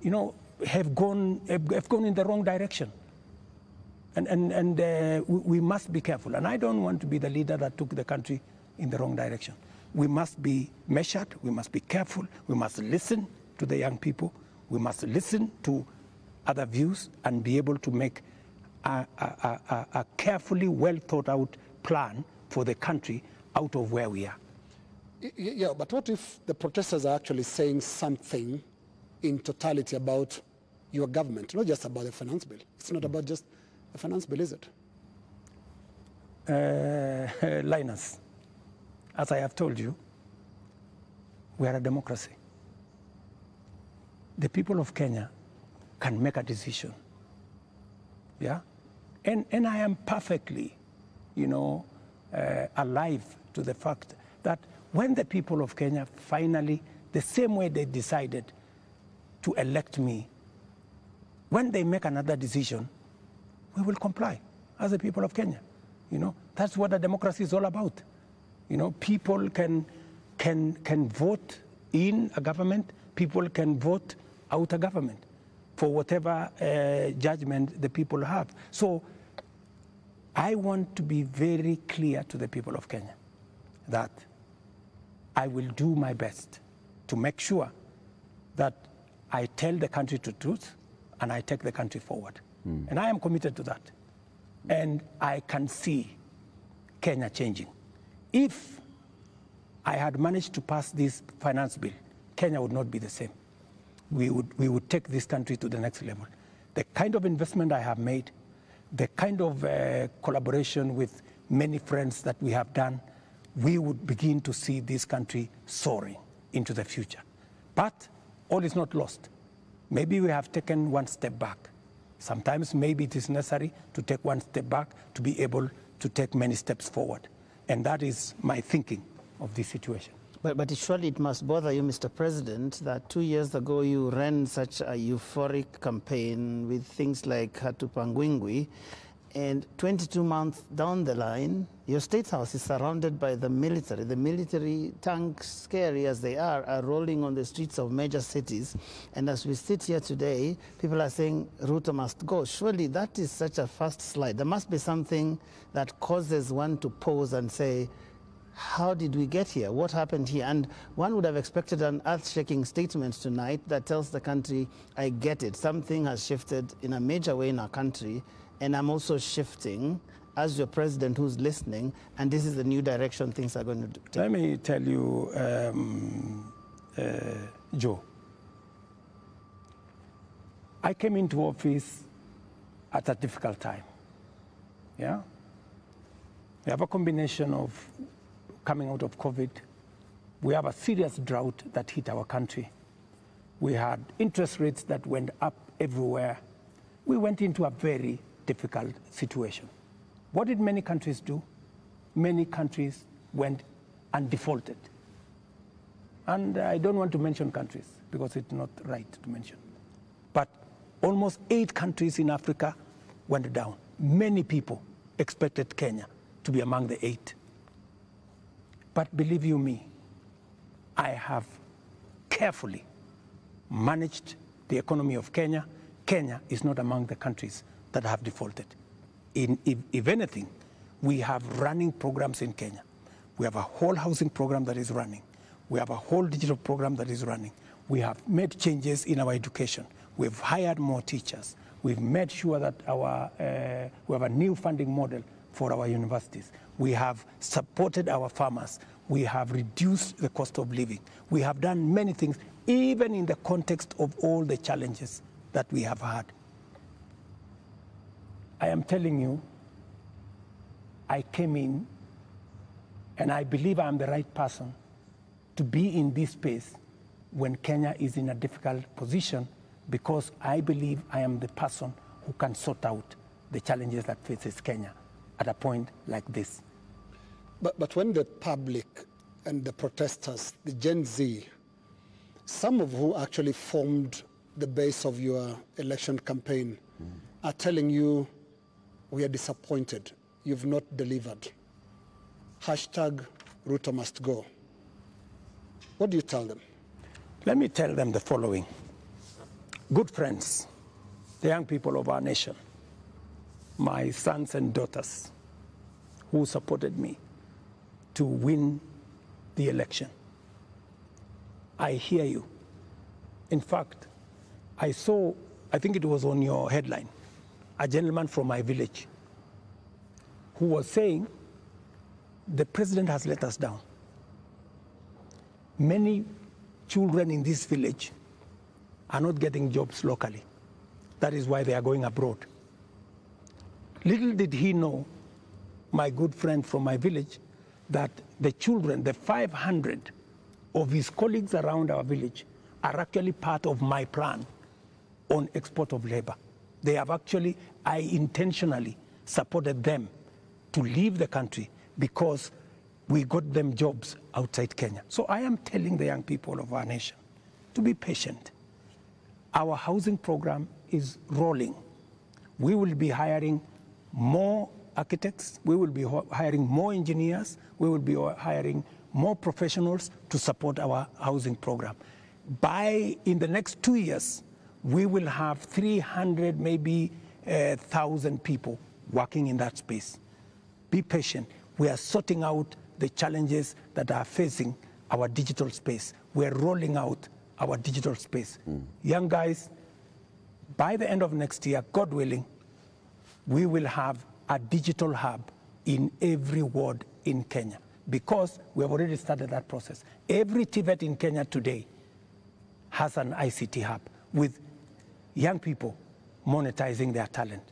you know, have gone in the wrong direction. And we must be careful. And I don't want to be the leader that took the country in the wrong direction. We must be measured. We must be careful. We must listen to the young people. We must listen to other views and be able to make a carefully well thought out plan for the country out of where we are. Yeah, but what if the protesters are actually saying something in totality about your government, not just about the finance bill? It's not about just the finance bill, is it? Linus, as I have told you, we are a democracy. The people of Kenya can make a decision. Yeah? And I am perfectly, you know, alive to the fact that when the people of Kenya finally, the same way they decided to elect me, when they make another decision, we will comply as the people of Kenya. You know, that's what a democracy is all about. You know, people can vote in a government, people can vote out a government for whatever judgment the people have. So I want to be very clear to the people of Kenya that I will do my best to make sure that I tell the country the truth and I take the country forward. And I am committed to that. And I can see Kenya changing. If I had managed to pass this finance bill, Kenya would not be the same. We would take this country to the next level. The kind of investment I have made, the kind of collaboration with many friends that we have done, we would begin to see this country soaring into the future. But all is not lost. Maybe we have taken one step back. Sometimes maybe it is necessary to take one step back to be able to take many steps forward. And that is my thinking of this situation. But surely it must bother you, Mr. President, that 2 years ago you ran such a euphoric campaign with things like Hatupangwingwi, and 22 months down the line, your State House is surrounded by the military. The military tanks, scary as they are rolling on the streets of major cities. And as we sit here today, people are saying Ruto must go. Surely that is such a fast slide. There must be something that causes one to pause and say, how did we get here? What happened here? And one would have expected an earth-shaking statement tonight that tells the country, I get it. Something has shifted in a major way in our country, and I'm also shifting as your president who's listening, and this is the new direction things are going to take. Let me tell you, Joe, I came into office at a difficult time. Yeah? We have a combination of coming out of COVID. We have a serious drought that hit our country. We had interest rates that went up everywhere. We went into a very difficult situation. What did many countries do? Many countries went and defaulted. And I don't want to mention countries because it's not right to mention. But almost 8 countries in Africa went down. Many people expected Kenya to be among the 8. But believe you me, I have carefully managed the economy of Kenya. Kenya is not among the countries that have defaulted. If anything, we have running programs in Kenya. We have a whole housing program that is running. We have a whole digital program that is running. We have made changes in our education. We've hired more teachers. We've made sure that we have a new funding model for our universities. We have supported our farmers. We have reduced the cost of living. We have done many things, even in the context of all the challenges that we have had. I am telling you, I came in, and I believe I'm the right person to be in this space when Kenya is in a difficult position, because I believe I am the person who can sort out the challenges that faces Kenya at a point like this. But when the public and the protesters, the Gen Z, some of who actually formed the base of your election campaign, are telling you, we are disappointed, you've not delivered. Hashtag Ruto must go. What do you tell them? Let me tell them the following. Good friends, the young people of our nation, my sons and daughters who supported me to win the election. I hear you. In fact, I saw, I think it was on your headline, a gentleman from my village who was saying, the president has let us down. Many children in this village are not getting jobs locally. That is why they are going abroad. Little did he know, my good friend from my village, that the children, the 500 of his colleagues around our village, are actually part of my plan on export of labor. They have actually, I intentionally supported them to leave the country because we got them jobs outside Kenya. So I am telling the young people of our nation to be patient. Our housing program is rolling. We will be hiring more architects. We will be hiring more engineers. We will be hiring more professionals to support our housing program. In the next 2 years, we will have 300, maybe 1,000 people working in that space. Be patient. We are sorting out the challenges that are facing our digital space. We are rolling out our digital space. Young guys, by the end of next year, God willing, we will have a digital hub in every ward in Kenya, because we have already started that process. Every TVET in Kenya today has an ICT hub with young people monetizing their talent.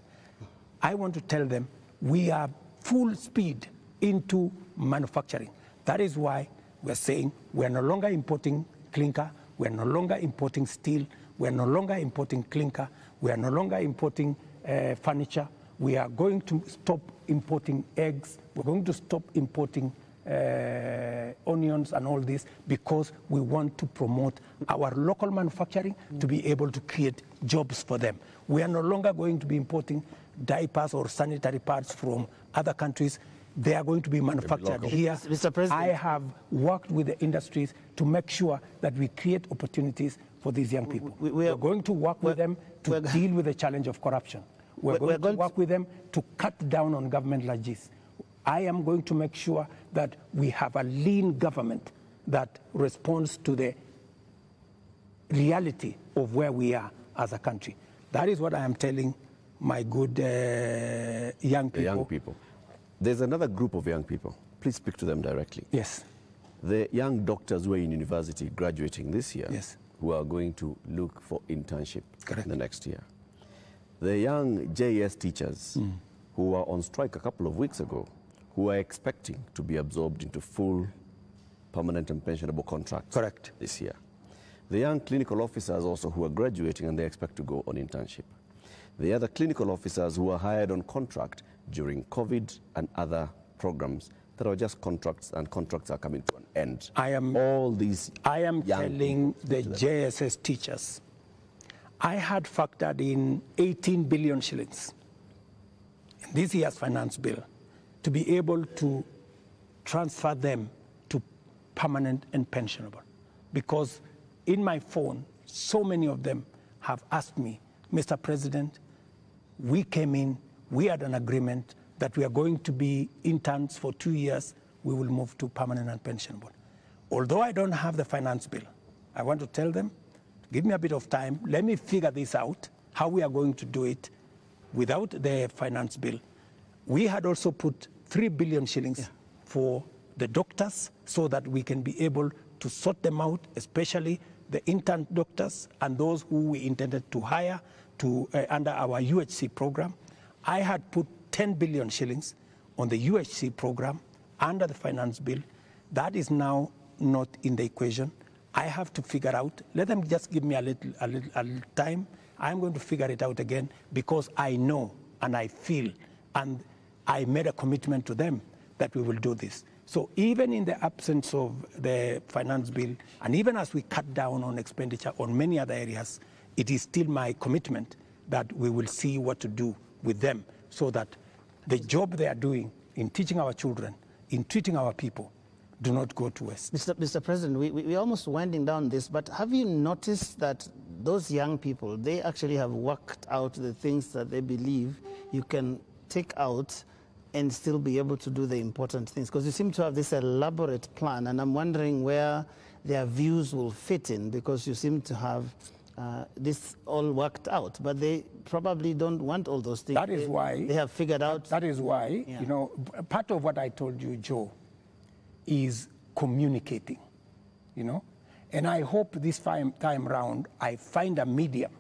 I want to tell them we are full speed into manufacturing. That is why we're saying we're no longer importing clinker, we're no longer importing steel, we're no longer importing clinker, we are no longer importing furniture. We are going to stop importing eggs. We're going to stop importing onions and all this, because we want to promote our local manufacturing to be able to create jobs for them. We are no longer going to be importing diapers or sanitary pads from other countries. They are going to be manufactured here. Mr. President, I have worked with the industries to make sure that we create opportunities for these young people. We're going to work with them to deal with the challenge of corruption. We're going to work with them to cut down on government largesse. I am going to make sure that we have a lean government that responds to the reality of where we are as a country. That is what I am telling my good young people. The young people. There's another group of young people. Please speak to them directly. Yes. The young doctors who are in university graduating this year, yes, who are going to look for internship Correct. the next year. The young JS teachers who were on strike a couple of weeks ago, who are expecting to be absorbed into full permanent and pensionable contracts Correct. this year. The young clinical officers also who are graduating and they expect to go on internship. The other clinical officers who are hired on contract during COVID and other programs that are just contracts, and contracts are coming to an end. I am telling the JSS teachers, I had factored in 18 billion shillings in this year's finance bill to be able to transfer them to permanent and pensionable. Because in my phone, so many of them have asked me, Mr. President, we came in, we had an agreement that we are going to be interns for 2 years, we will move to permanent and pensionable. Although I don't have the finance bill, I want to tell them, give me a bit of time, let me figure this out, how we are going to do it without the finance bill. We had also put 3 billion shillings for the doctors so that we can be able to sort them out, especially the intern doctors and those who we intended to hire to, under our UHC program. I had put 10 billion shillings on the UHC program under the finance bill. That is now not in the equation. I have to figure out, let them just give me a little time. I'm going to figure it out again because I know and I feel and I made a commitment to them that we will do this. So even in the absence of the finance bill, and even as we cut down on expenditure on many other areas, it is still my commitment that we will see what to do with them so that the job they are doing in teaching our children, in treating our people, do not go to waste. Mr. President, we're almost winding down this, but have you noticed that those young people, they actually have worked out the things that they believe you can take out and still be able to do the important things? Because you seem to have this elaborate plan, and I'm wondering where their views will fit in, because you seem to have this all worked out, but they probably don't want all those things. That is why they have figured out. That is why, you know, part of what I told you, Joe, is communicating, you know, and I hope this time round I find a medium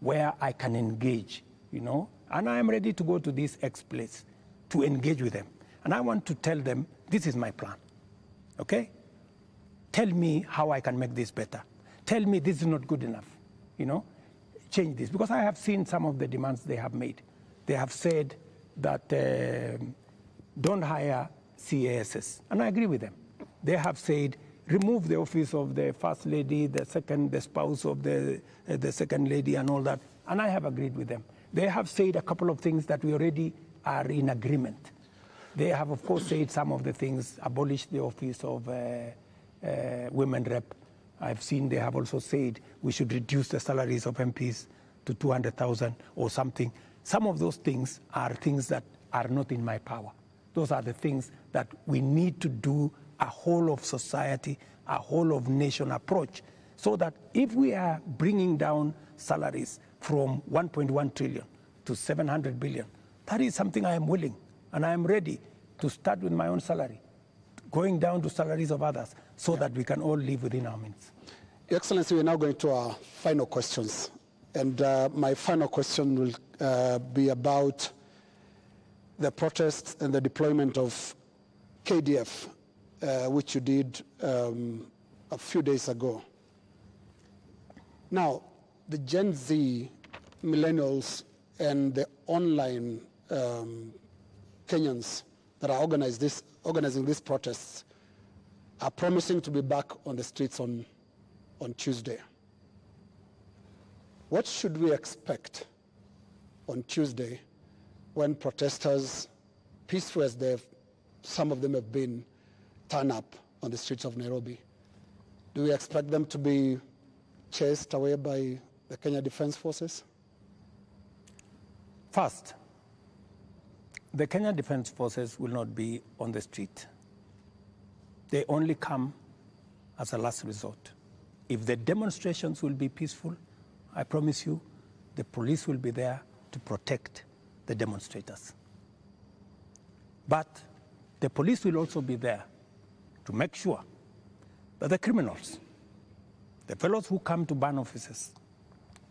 where I can engage, you know, and I am ready to go to this X place to engage with them, and I want to tell them this is my plan. Okay, tell me how I can make this better. Tell me this is not good enough, you know, change this. Because I have seen some of the demands they have made. They have said that don't hire CASs, and I agree with them. They have said remove the office of the first lady, the spouse of the second lady and all that, and I have agreed with them. They have said a couple of things that we already are in agreement. They have, of course, said some of the things, abolish the office of women rep. I've seen they have also said we should reduce the salaries of MPs to 200,000 or something. Some of those things are things that are not in my power. Those are the things that we need to do a whole of society, a whole of nation approach, so that if we are bringing down salaries from 1.1 trillion to 700 billion, that is something I am willing and I am ready to start with my own salary, going down to salaries of others, so that we can all live within our means. Your Excellency, we're now going to our final questions. And my final question will be about the protests and the deployment of KDF, which you did a few days ago. Now, the Gen Z, millennials, and the online Kenyans that are organizing these protests are promising to be back on the streets on Tuesday. What should we expect on Tuesday when protesters, peaceful as some of them have been, turn up on the streets of Nairobi? Do we expect them to be chased away by the Kenya Defense Forces? First, the Kenya Defense Forces will not be on the street. They only come as a last resort. If the demonstrations will be peaceful, I promise you, the police will be there to protect the demonstrators. But the police will also be there to make sure that the criminals, the fellows who come to burn offices,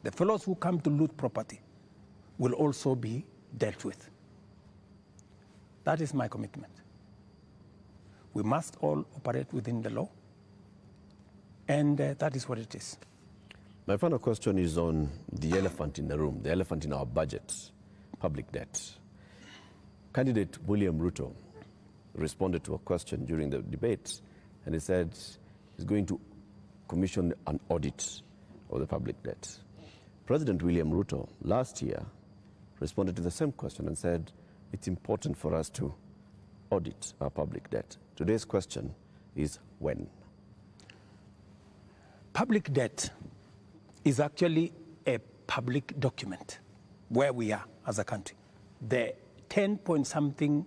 the fellows who come to loot property, will also be dealt with. That is my commitment. We must all operate within the law, and that is what it is. My final question is on the elephant in the room, the elephant in our budget, public debt. Candidate William Ruto responded to a question during the debate, and he said he's going to commission an audit of the public debt. President William Ruto last year responded to the same question and said it's important for us to audit our public debt. Today's question is when? Public debt is actually a public document where we are as a country. The 10-point-something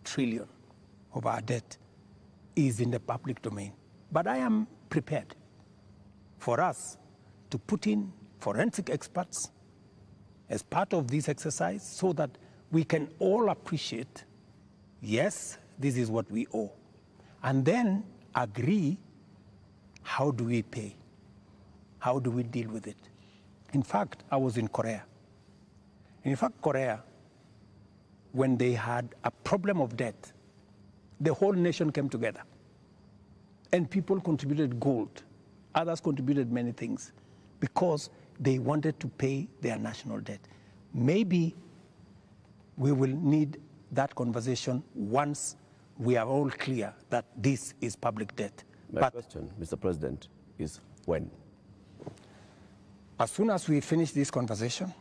trillion of our debt is in the public domain. But I am prepared for us to put in forensic experts as part of this exercise so that we can all appreciate, yes, this is what we owe, and then agree, how do we pay? How do we deal with it? In fact, I was in Korea. In fact, Korea, when they had a problem of debt, the whole nation came together. And people contributed gold. Others contributed many things because they wanted to pay their national debt. Maybe we will need that conversation once we are all clear that this is public debt. My question, Mr. President, is when? As soon as we finish this conversation,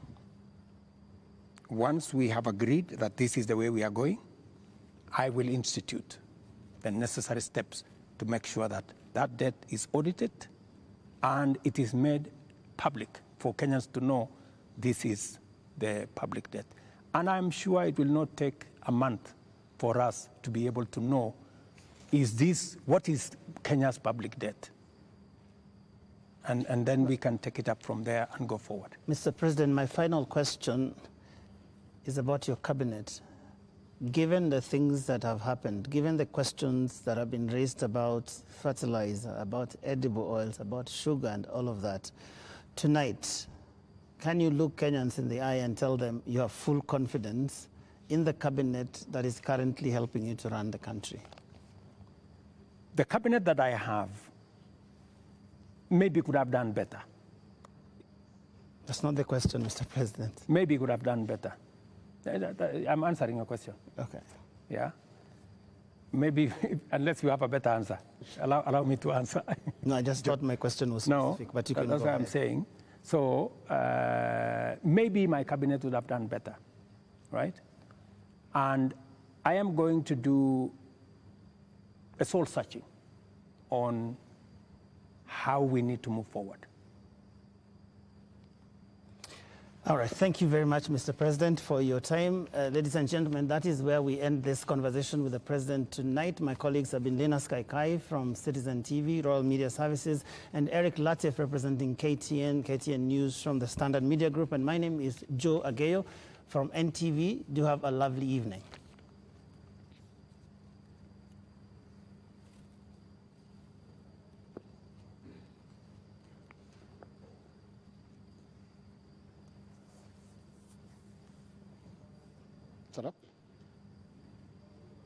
once we have agreed that this is the way we are going, I will institute the necessary steps to make sure that that debt is audited and it is made public for Kenyans to know this is the public debt. And I'm sure it will not take a month for us to be able to know, what is Kenya's public debt? And then we can take it up from there and go forward. Mr. President, my final question is about your cabinet. Given the things that have happened, given the questions that have been raised about fertilizer, about edible oils, about sugar and all of that, tonight, can you look Kenyans in the eye and tell them you have full confidence in the cabinet that is currently helping you to run the country? The cabinet that I have maybe could have done better. That's not the question, Mr. President. Maybe could have done better. I'm answering your question. Okay. Yeah? Maybe, unless you have a better answer, allow me to answer. No, I just thought my question was specific, but you can that's go what ahead. I'm saying. So maybe my cabinet would have done better, right? And I am going to do a soul searching on how we need to move forward. All right. Thank you very much, Mr. President, for your time. Ladies and gentlemen, that is where we end this conversation with the President tonight. My colleagues have been Lena Kaikai from Citizen TV, Royal Media Services, and Eric Latif representing KTN News from the Standard Media Group. And my name is Joe Ageyo from NTV. Do have a lovely evening. Set up.